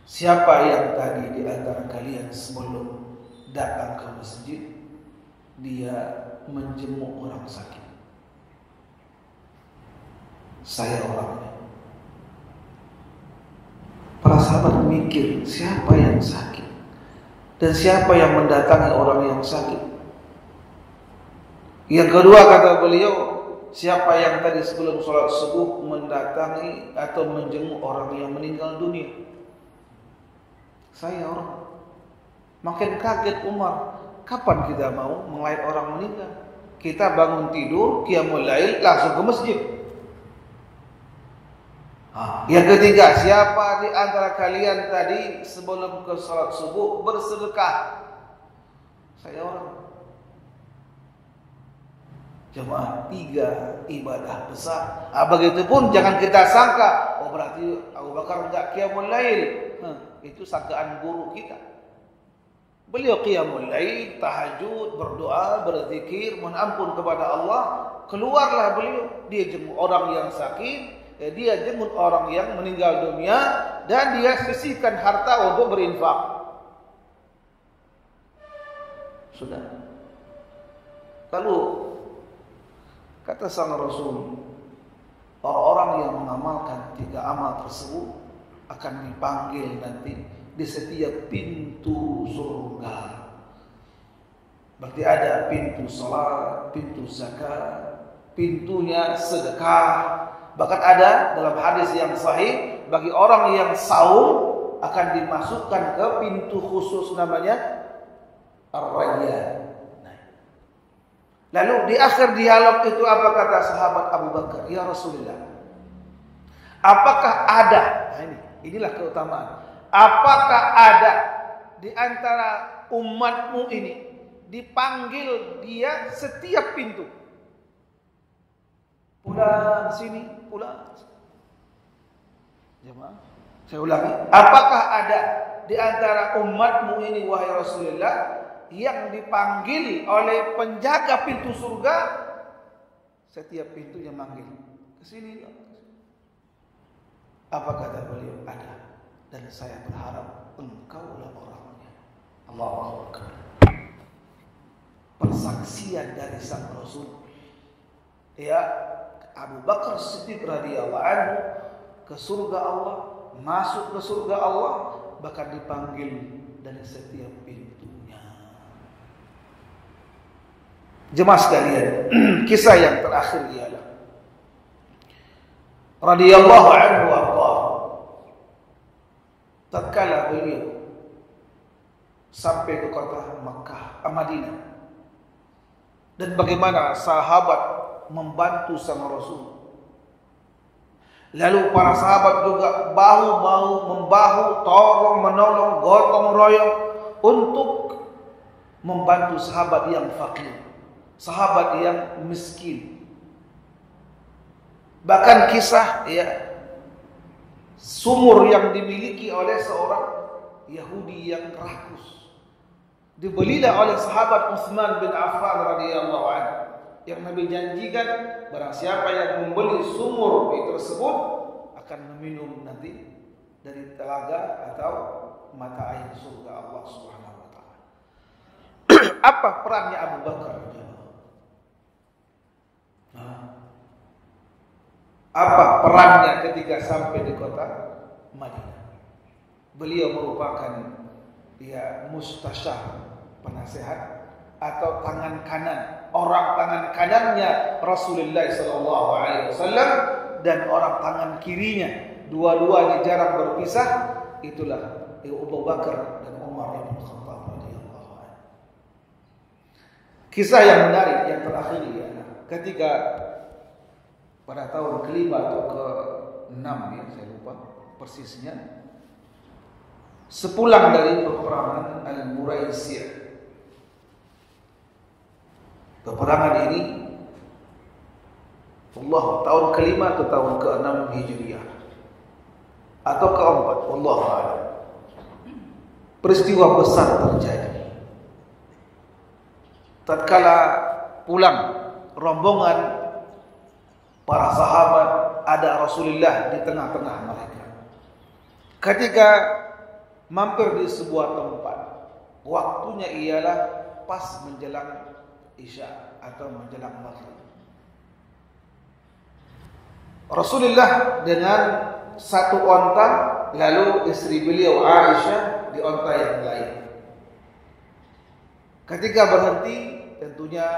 S1: siapa yang tadi di antara kalian sebelum datang ke masjid, dia menjenguk orang sakit, saya orangnya. Para sahabat mikir, siapa yang sakit dan siapa yang mendatangi orang yang sakit. Yang kedua kata beliau, siapa yang tadi sebelum sholat subuh mendatangi atau menjenguk orang yang meninggal dunia, saya orang. Makin kaget Umar, kapan kita mau melayat orang meninggal? Kita bangun tidur, qiyamul lail, langsung ke masjid. Yang ketiga, siapa di antara kalian tadi sebelum ke salat subuh bersedekah? Saya orang. Jemaah, 3 ibadah besar. Begitupun jangan kita sangka, berarti Abu Bakar enggak qiyamul lail. Itu sangkaan buruk kita. Beliau qiyamul lail, tahajud, berdoa, berzikir, mohon ampun kepada Allah. Keluarlah beliau, dia jenguk orang yang sakit, dia jenguk orang yang meninggal dunia, dan dia sisihkan harta untuk berinfak. Sudah. Lalu kata sang Rasul, orang-orang yang mengamalkan 3 amal tersebut akan dipanggil nanti di setiap pintu surga. Berarti ada pintu salat, pintu zakat, pintunya sedekah. Bahkan ada dalam hadis yang sahih, bagi orang yang saum akan dimasukkan ke pintu khusus namanya Ar-Rayyan. Lalu di akhir dialog itu apa kata sahabat Abu Bakar? Ya Rasulullah, apakah ada, inilah keutamaan, apakah ada di antara umatmu ini dipanggil dia setiap pintu? Pulang sini, pulang. Jemaah, saya ulangi, apakah ada di antara umatmu ini wahai Rasulullah yang dipanggil oleh penjaga pintu surga, setiap pintunya manggil ke sini? Apa kata beliau? Ada, dan saya berharap engkaulah orangnya. Allahu Akbar. Persaksian dari sang Rasul, Abu Bakar Siddiq radhiyallahu anhu ke surga Allah, masuk ke surga Allah, bahkan dipanggil dari setiap pintunya. Jemaah sekalian, kisah yang terakhir ialah radhiyallahu anhu warḍah, tatkala beliau sampai ke kota Makkah, Madinah, dan bagaimana sahabat membantu sang Rasul. Lalu para sahabat juga bahu-bahu membahu, tolong menolong, gotong royong untuk membantu sahabat yang fakir, sahabat yang miskin. Bahkan kisah sumur yang dimiliki oleh seorang Yahudi yang rakus dibelilah oleh sahabat Utsman bin Affan radhiyallahu anhu, yang Nabi janjikan barang siapa yang membeli sumur itu tersebut akan meminum nanti dari telaga atau mata air surga Allah Subhanahu wa taala. Apa perannya Abu Bakar? Apa perannya ketika sampai di kota Madinah? Beliau merupakan mustasyar, penasehat atau tangan kanan, orang tangan kanannya Rasulullah sallallahu alaihi wasallam dan orang tangan kirinya. Dua-duanya jarang berpisah. Itulah Abu Bakar dan Umar bin Khattab radhiyallahu anhu. Kisah yang menarik yang terakhir ketika pada tahun ke-5 atau ke-6 saya lupa persisnya, sepulang dari peperangan Al-Muraisiyah. Peperangan ini Allah tahun ke-5 atau tahun ke-6 Hijriah atau ke-4, wallahu a'lam. Peristiwa besar terjadi. Tatkala pulang rombongan para sahabat, ada Rasulullah di tengah-tengah mereka. Ketika mampir di sebuah tempat, waktunya ialah pas menjelang Isya atau menjelang Maghrib. Rasulullah dengan satu onta, lalu istri beliau Aisyah di onta yang lain. Ketika berhenti, tentunya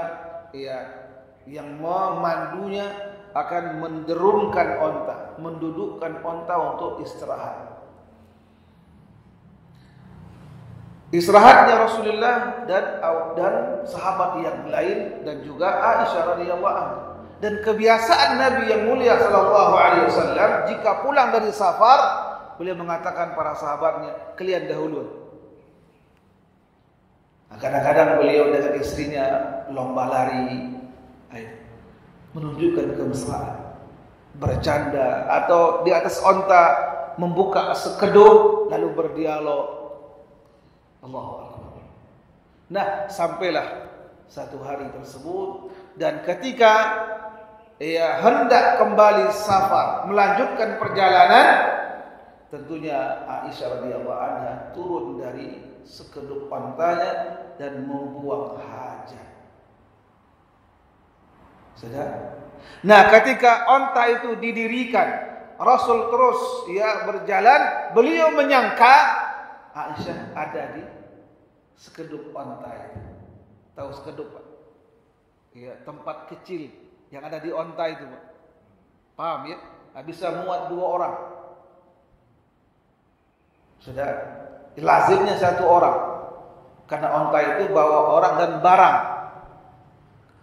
S1: yang memandunya akan menderunkan onta, mendudukkan onta untuk istirahat. Istirahatnya Rasulullah dan sahabat yang lain dan juga Aisyah radhiyallahu anha. Dan kebiasaan Nabi yang mulia sallallahu alaihi wasallam jika pulang dari safar, beliau mengatakan para sahabatnya, kalian dahulu. Kadang-kadang beliau dengan istrinya lomba lari, menunjukkan kemesraan, bercanda, atau di atas onta membuka sekedul lalu berdialog. Allahu Akbar. Nah, sampailah satu hari tersebut, dan ketika hendak kembali safar, melanjutkan perjalanan, tentunya Aisyah radhiyallahu anha turun dari sekedup ontanya dan membuang hajat. Sudah? Nah, ketika onta itu didirikan, Rasul terus berjalan, beliau menyangka Aisyah ada di sekedup onta itu. Tahu sekedup, Pak? Tempat kecil yang ada di onta itu, Pak. Paham ya? Bisa muat 2 orang. Sudah, lazimnya 1 orang. Karena onta itu bawa orang dan barang.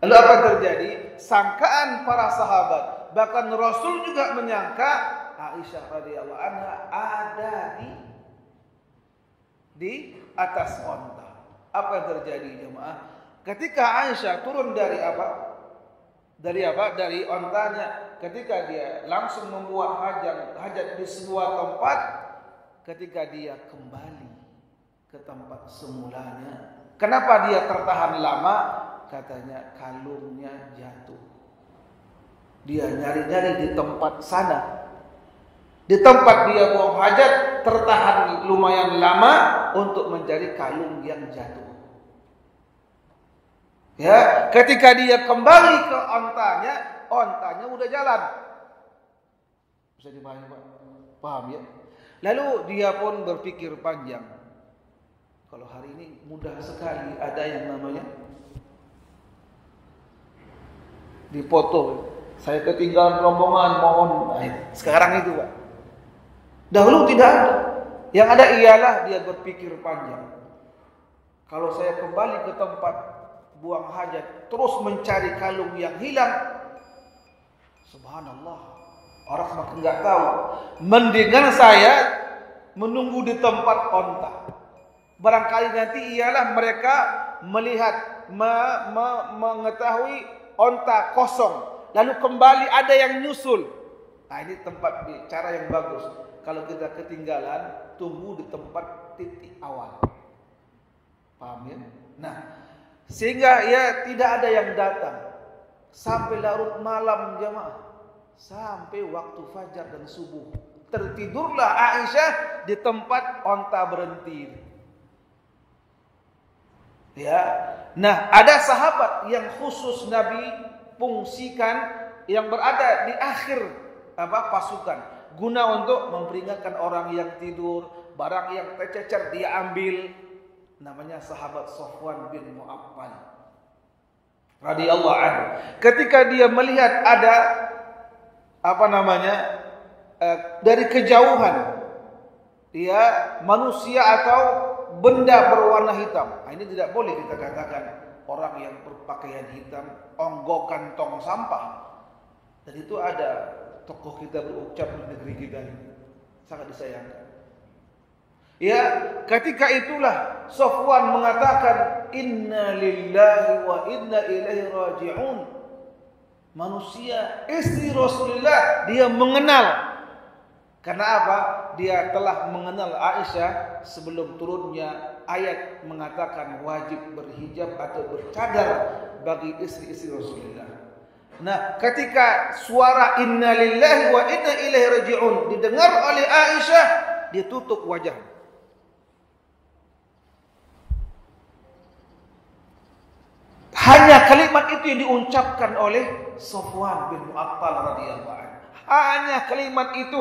S1: Lalu apa terjadi? Sangkaan para sahabat, bahkan Rasul juga menyangka Aisyah radhiyallahu anha ada di atas onta. Apa yang terjadi, jemaah? Ketika Aisyah turun dari ontanya, ketika dia langsung membuat hajat di sebuah tempat, ketika dia kembali ke tempat semulanya, kenapa dia tertahan lama? Katanya kalungnya jatuh. Dia nyari-nyari di tempat sana. Di tempat dia buang hajat, tertahan lumayan lama untuk mencari kalung yang jatuh. Ketika dia kembali ke ontanya udah jalan. Bisa dipahami, Pak? Paham ya? Lalu dia pun berpikir panjang. Kalau hari ini mudah sekali ada yang namanya dipoto. Saya ketinggalan rombongan, mohon. Sekarang itu, Pak. Dahulu tidak ada. Yang ada ialah dia berpikir panjang. Kalau saya kembali ke tempat buang hajat, terus mencari kalung yang hilang, subhanallah, orang semakin nggak tahu. Mendingan saya menunggu di tempat onta. Barangkali nanti ialah mereka melihat mengetahui onta kosong, lalu kembali ada yang nyusul. Nah, ini tempat cara yang bagus. Kalau kita ketinggalan, tunggu di tempat titik awal. Paham ya? Nah, sehingga ya tidak ada yang datang sampai larut malam jemaah, sampai waktu fajar dan subuh. Tertidurlah Aisyah di tempat onta berhenti. Ya. Nah, ada sahabat yang khusus Nabi fungsikan yang berada di akhir pasukan guna untuk memperingatkan orang yang tidur, barang yang tercecer dia ambil. Namanya sahabat Safwan bin Mu'attal radhiyallahu anhu. Ketika dia melihat ada dari kejauhan dia manusia atau benda berwarna hitam. Nah, ini tidak boleh kita katakan orang yang berpakaian hitam onggokan tong sampah. Dan itu ada tokoh kita berucap di negeri kita ini, sangat disayangkan. Ya, ketika itulah Safwan mengatakan inna lillahi wa inna ilaihi raji'un. Manusia istri Rasulullah dia mengenal. Karena apa? Dia telah mengenal Aisyah sebelum turunnya ayat mengatakan wajib berhijab atau bercadar bagi istri-istri Rasulullah. Nah, ketika suara inna lillahi wa inna ilaihi raji'un didengar oleh Aisyah, dia tutup wajah. Hanya kalimat itu yang diucapkan oleh Safwan bin Mu'attal radhiyallahu anhu. Hanya kalimat itu,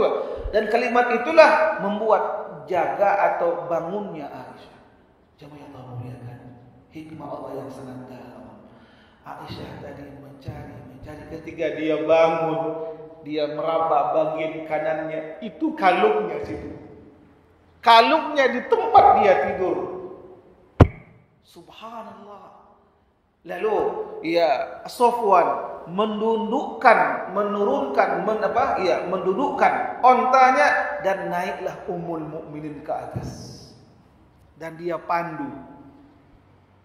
S1: dan kalimat itulah membuat jaga atau bangunnya Aisyah. Jemaah yang Allah muliakan, hikmah Allah yang sangat dalam. Aisyah tadi mencari. Ketika dia bangun, dia meraba bagian kanannya, itu kalungnya situ. Kalungnya di tempat dia tidur. Subhanallah. Lalu Safwan mendudukkan ontanya dan naiklah Ummul Mukminin ke atas. Dan dia pandu.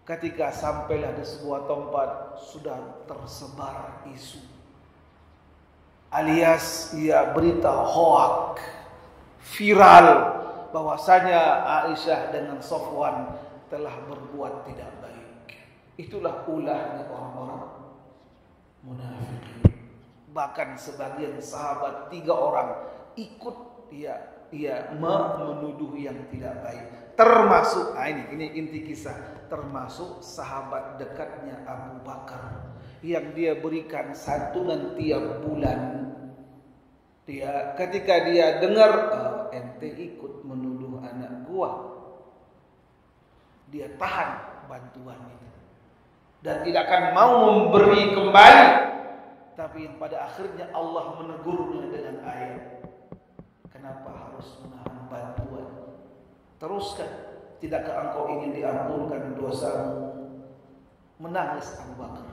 S1: Ketika sampailah di sebuah tempat sudah tersebar isu, alias berita hoak viral bahwasanya Aisyah dengan Safwan telah berbuat tidak baik. Itulah ulahnya orang-orang munafik. Bahkan sebagian sahabat 3 orang ikut menuduh yang tidak baik. Termasuk ini inti kisah, termasuk sahabat dekatnya Abu Bakar yang dia berikan santunan tiap bulan. Ketika dia dengar ente ikut menuduh anak gua, dia tahan bantuan itu dan tidak akan mau memberi kembali. Tapi pada akhirnya Allah menegurnya dengan ayat, kenapa harus menahan bantuan? Teruskan, tidakkah engkau ingin diampunkan dosamu? Menangis Abu Bakar,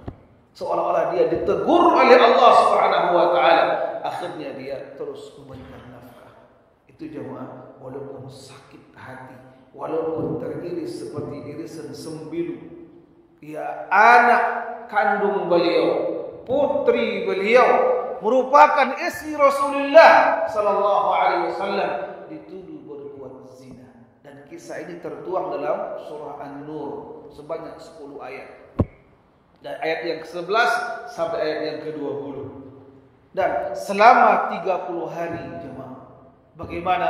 S1: seolah-olah dia ditegur oleh Allah Subhanahu wa taala. Akhirnya dia terus memberikan nafkah. Itu jemaah, walaupun sakit hati, walaupun teriris seperti irisan sembilu. Anak kandung beliau, putri beliau, merupakan istri Rasulullah sallallahu alaihi wasallam, dituduh berbuat zina. Dan kisah ini tertuang dalam surah An-Nur sebanyak 10 ayat. Dan ayat yang ke-11 sampai ayat yang ke-20. Dan selama 30 hari jemaah, bagaimana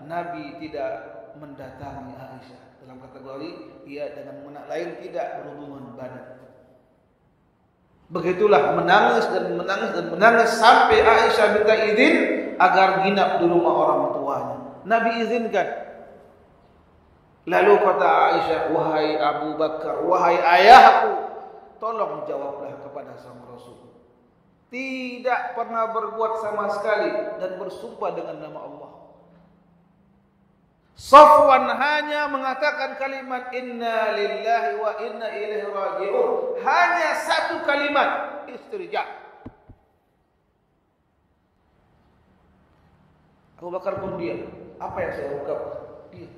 S1: Nabi tidak mendatangi Aisyah? Dalam kategori ia dengan anak lain tidak berhubungan badan. Begitulah menangis sampai Aisyah minta izin agar nginap di rumah orang tuanya. Nabi izinkan. Lalu kata Aisyah, wahai Abu Bakar, wahai ayahku, tolong jawablah kepada sang Rasul. Tidak pernah berbuat sama sekali dan bersumpah dengan nama Allah. Safwan hanya mengatakan kalimat inna lillahi wa inna ilaihi raji'un. Hanya satu kalimat, istirja. Abu Bakar pun diam. Apa yang saya ungkapkan? Diam.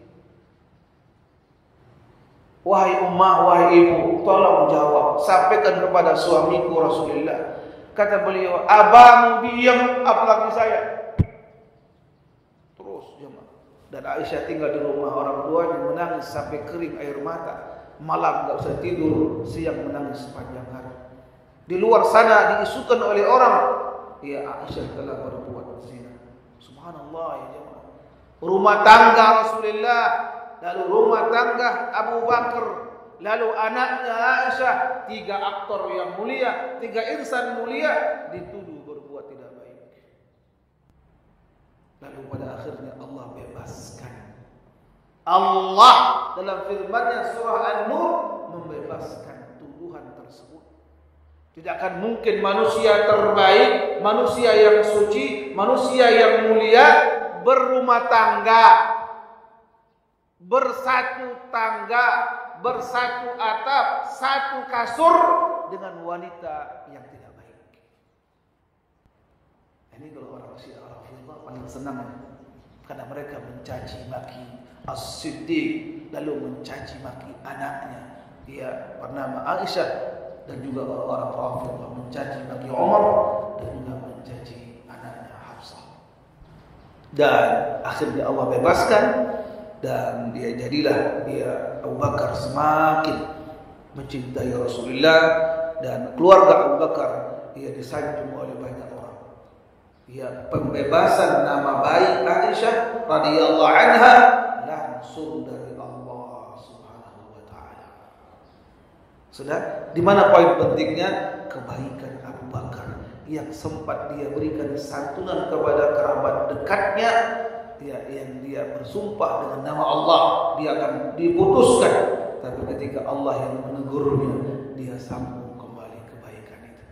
S1: Wahai ummah, wahai ibu, tolong jawab, sampaikan kepada suamiku Rasulullah. Kata beliau, abamu diam, apalagi saya. Terus jemaah. Dan Aisyah tinggal di rumah orang tuanya, menangis sampai kering air mata. Malam enggak bisa tidur, siang menangis sepanjang hari. Di luar sana diisukan oleh orang, ya Aisyah telah berbuat zina. Subhanallah ya jemaah. Rumah tangga Rasulullah, lalu rumah tangga Abu Bakar, lalu anaknya Aisyah, 3 aktor yang mulia, 3 insan mulia dituduh berbuat tidak baik. Lalu pada akhirnya Allah bebaskan. Allah dalam firman-Nya surah An-Nur membebaskan tuduhan tersebut. Tidak akan mungkin manusia terbaik, manusia yang suci, manusia yang mulia berumah tangga, bersatu tangga, bersatu atap, satu kasur dengan wanita yang tidak baik. Ini kalau orang Syiah Rafidhah paling senang, karena mereka mencaci maki As-Siddiq, lalu mencaci maki anaknya, dia bernama Aisyah, dan juga orang Rafidhah mencaci maki Umar, dan juga mencaci anaknya Hafsah. Dan akhirnya Allah bebaskan, dan dia jadilah Abu Bakar semakin mencintai Rasulullah, dan keluarga Abu Bakar disanjung oleh banyak orang. Pembebasan nama baik Aisyah radhiyallahu anha langsung dari Allah Subhanahu wa taala. Sudah, di mana poin pentingnya? Kebaikan Abu Bakar yang sempat dia berikan santunan kepada kerabat dekatnya, yang dia bersumpah dengan nama Allah dia akan diputuskan, tapi ketika Allah yang menegurnya, dia sambung kembali kebaikan itu.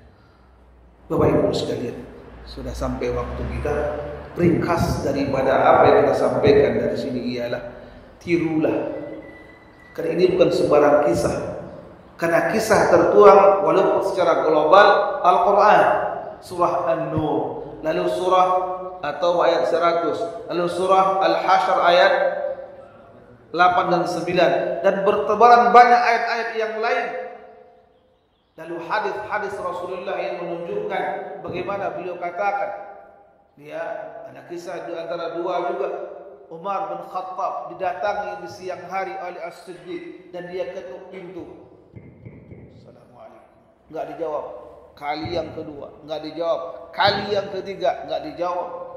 S1: Bapak Ibu sekalian, sudah sampai waktu kita. Ringkas daripada apa yang kita sampaikan dari sini ialah tirulah, karena ini bukan sembarang kisah, karena kisah tertuang walaupun secara global Al-Quran, surah An-Nur, lalu surah atau ayat 100, lalu surah Al-Hasyr ayat 8 dan 9, dan bertebaran banyak ayat-ayat yang lain. Lalu hadis-hadis Rasulullah yang menunjukkan bagaimana beliau katakan, ada kisah di antara dua juga. Umar bin Khattab didatangi di siang hari oleh As-Siddiq, dan dia ketuk pintu. Assalamualaikum, enggak dijawab. Kali yang kedua enggak dijawab, kali yang ketiga enggak dijawab.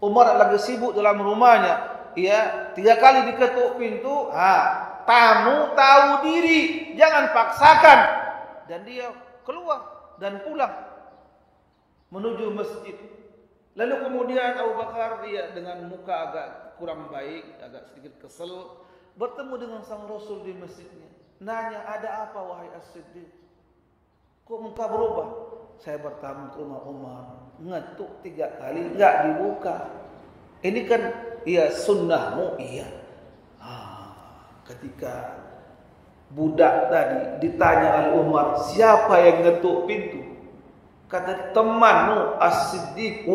S1: Umar lagi sibuk dalam rumahnya, 3 kali diketuk pintu. Tamu tahu diri, jangan paksakan. Dan dia keluar dan pulang menuju masjid. Lalu kemudian Abu Bakar dengan muka agak kurang baik, agak sedikit kesel, bertemu dengan sang Rasul di masjidnya. Nanya, ada apa wahai As-Siddiq? Kok muka berubah? Saya bertamu ke rumah Umar, ngetuk 3 kali, enggak dibuka. Ini kan sunnahmu. Ketika budak tadi ditanya oleh Umar, siapa yang ngetuk pintu? Kata, temanmu As-Siddiq.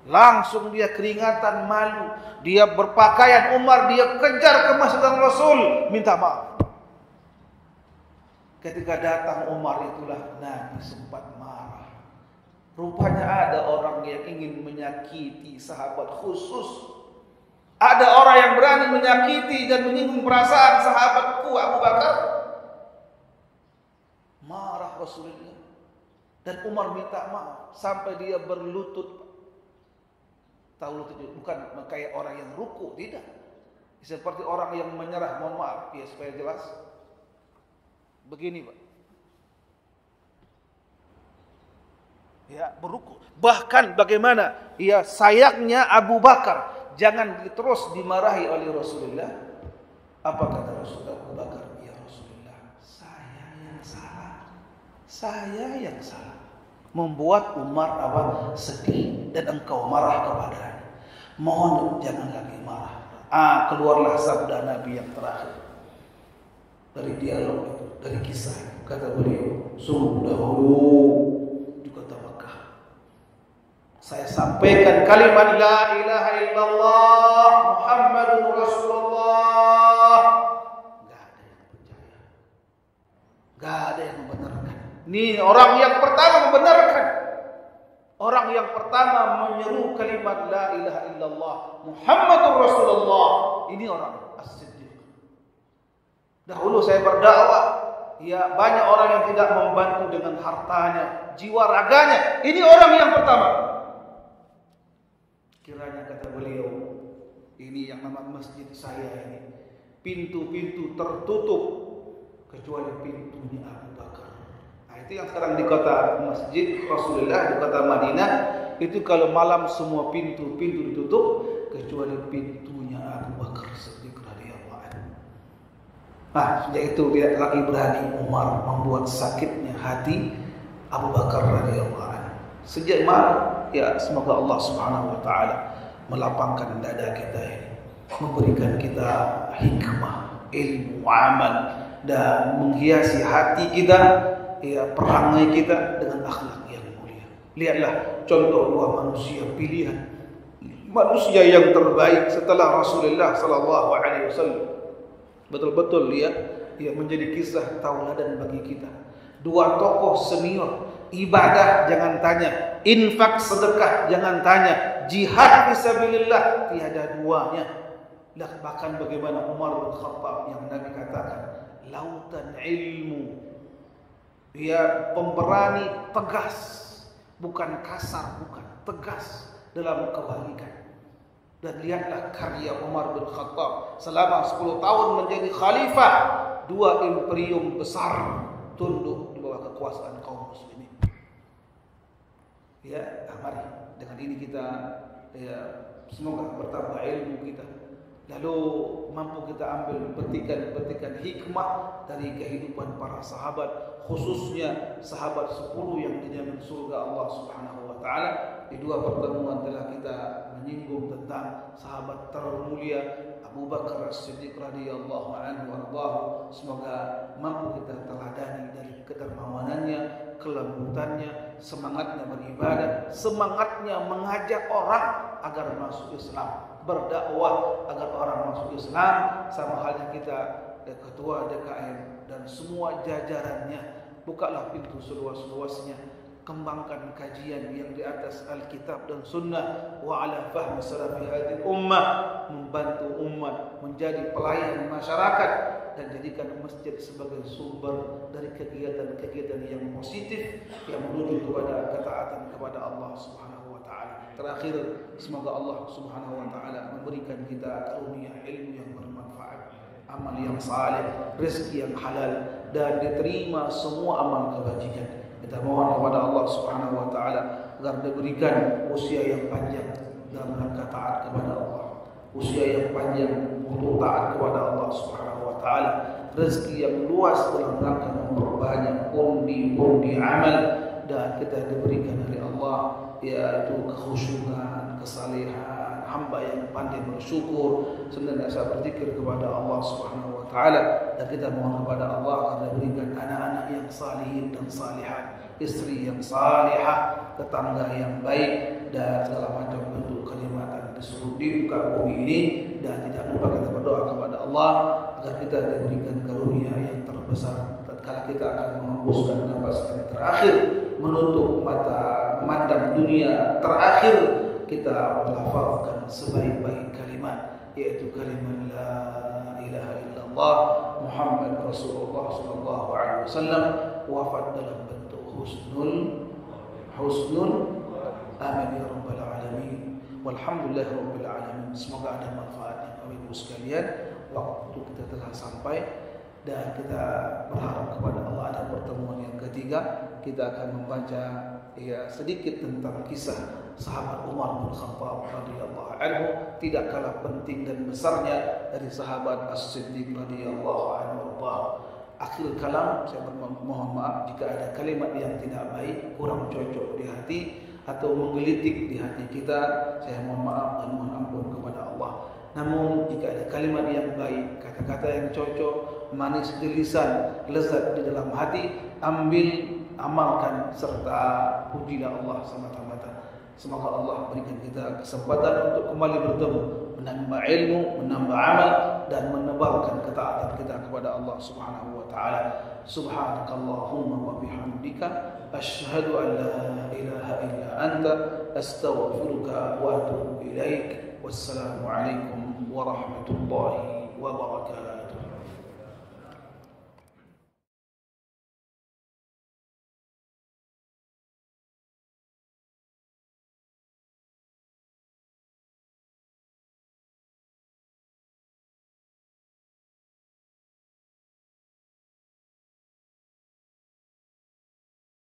S1: Langsung dia keringatan, malu. Dia berpakaian Umar, dia kejar ke masjid Rasul, minta maaf. Ketika datang Umar itulah Nabi sempat marah. Rupanya ada orang yang ingin menyakiti sahabat khusus. Ada orang yang berani menyakiti dan menyinggung perasaan sahabatku Abu Bakar. Marah Rasulullah. Dan Umar minta maaf sampai dia berlutut. Tahu lutut, bukan kayak orang yang ruku, tidak. Seperti orang yang menyerah, mohon maaf, supaya jelas. Begini, Pak. Berruku. Bahkan bagaimana? Sayangnya Abu Bakar jangan terus dimarahi oleh Rasulullah. Apa kata Rasulullah? Abu Bakar, ya Rasulullah, saya yang salah. Saya yang salah. Membuat Umar sedih dan engkau marah kepadanya. Mohon jangan lagi marah. Keluarlah sabda Nabi yang terakhir dari dialog itu, dari kisah. Kata beliau, sungguh dahulu di kota Mekah saya sampaikan kalimat la ilaha illallah Muhammadur Rasulullah. Enggak Gak ada yang membenarkan. Ini orang yang pertama membenarkan. Orang yang pertama menyeru kalimat la ilaha illallah Muhammadur Rasulullah. Ini orang as-siddiq. Dahulu saya berdakwah, ya banyak orang yang tidak membantu dengan hartanya, jiwa raganya. Ini orang yang pertama. Kiranya kata beliau, ini yang nama masjid saya ini, pintu-pintu tertutup kecuali pintunya Abu Bakar. Nah, itu yang sekarang di kota Masjid Rasulullah di kota Madinah, itu kalau malam semua pintu-pintu ditutup kecuali pintunya Abu Bakar Siddiq radhiyallahu anhu. Nah, sejak itu tidak lagi berani Umar membuat sakitnya hati Abu Bakar radhiyallahu anhu. Sejak malam, ya semoga Allah Subhanahu wa taala melapangkan dada kita ini, memberikan kita hikmah, ilmu, amal, dan menghiasi hati kita, ya perangai kita dengan akhlak yang mulia. Lihatlah contoh dua manusia pilihan, manusia yang terbaik setelah Rasulullah sallallahu alaihi wasallam. Betul-betul lihat, ya menjadi kisah tauladan bagi kita. Dua tokoh senior, ibadah jangan tanya, infak sedekah jangan tanya, jihad fisabilillah tiada duanya. Bahkan bagaimana Umar bin Khattab yang Nabi katakan lautan ilmu, dia pemberani tegas, bukan kasar, bukan tegas dalam kebaikan. Dan lihatlah karya Umar bin Khattab selama 10 tahun menjadi khalifah, dua imperium besar tunduk di bawah kekuasaan kaum muslimin. Ya, mari dengan ini kita, ya semoga bertambah ilmu kita, lalu mampu kita ambil petikan-petikan hikmah dari kehidupan para sahabat, khususnya sahabat 10 yang dijamin surga Allah Subhanahu wa taala. Di dua pertemuan telah kita menyinggung tentang sahabat termulia Abu Bakar As-Siddiq radhiyallahu anhu warḍahu. Semoga mampu kita teladani dari kedermawanannya, kelembutannya, semangatnya beribadah, semangatnya mengajak orang agar masuk Islam, berdakwah agar orang masuk Islam. Sama halnya kita, ketua DKM dan semua jajarannya, bukalah pintu seluas-luasnya, kembangkan kajian yang di atas Alkitab dan Sunnah, wa ala fahmi salafi hadhihi ummah, membantu umat menjadi pelayan masyarakat, dan jadikan masjid sebagai sumber dari kegiatan-kegiatan yang positif yang menuju kepada ketaatan kepada Allah Subhanahu wa taala. Terakhir, semoga Allah Subhanahu wa taala memberikan kita karunia ilmu yang bermanfaat, amal yang saleh, rezeki yang halal, dan diterima semua amal kebajikan. Kita mohon kepada Allah Subhanahu wa taala agar diberikan usia yang panjang dalam rangka taat kepada Allah, usia yang panjang untuk taat kepada Allah Subhanahu wa taala, rezeki yang luas dalam rangka memperbanyak pundi-pundi amal, dan kita diberikan dari Allah yaitu kekhusyukan, kesalehan, hamba yang pandai bersyukur, senantiasa berzikir kepada Allah Subhanahu wa taala, dan kita mohon kepada Allah agar diberikan anak-anak yang salihin dan salihat, istri yang salihah, tetangga yang baik, dan segala macam bentuk kenikmatan di seluruh di muka bumi ini. Dan tidak lupa kita berdoa kepada Allah agar kita diberikan karunia yang terbesar tatkala kita akan menghembuskan nafas terakhir, menutup mata, memandang dunia terakhir, kita melafazkan sebaik-baik kalimat, yaitu kalimat la ilaha illallah Muhammad Rasulullah sallallahu alaihi wasallam, wafat dalam bentuk husnul. Amin ya rabbal alamin. Walhamdulillah rabbil alamin. Semoga ada manfaatnya Bapak Ibu sekalian. Waktu kita telah sampai, dan kita berharap kepada Allah ada pertemuan yang ketiga. Kita akan membaca sedikit tentang kisah sahabat Umar bin Khattab radhiyallahu anhu, tidak kalah penting dan besarnya dari sahabat As-Siddiq radhiyallahu anhu. Akhir kalam, saya mohon maaf jika ada kalimat yang tidak baik, kurang cocok di hati atau menggelitik di hati kita, saya mohon maaf dan mohon ampun kepada Allah. Namun jika ada kalimat yang baik, kata-kata yang cocok, manis di lisan, lezat di dalam hati, ambil, amalkan, serta pujilah Allah semata-mata. Semoga Allah berikan kita kesempatan untuk kembali bertemu menambah ilmu, menambah amal, dan menebarkan ketaatan kita kepada Allah Subhanahu wa taala. Subhanakallahumma wa bihamdika asyhadu an la ilaha illa anta astaghfiruka wa atubu ilaik. Wassalamu alaikum warahmatullahi wabarakatuh.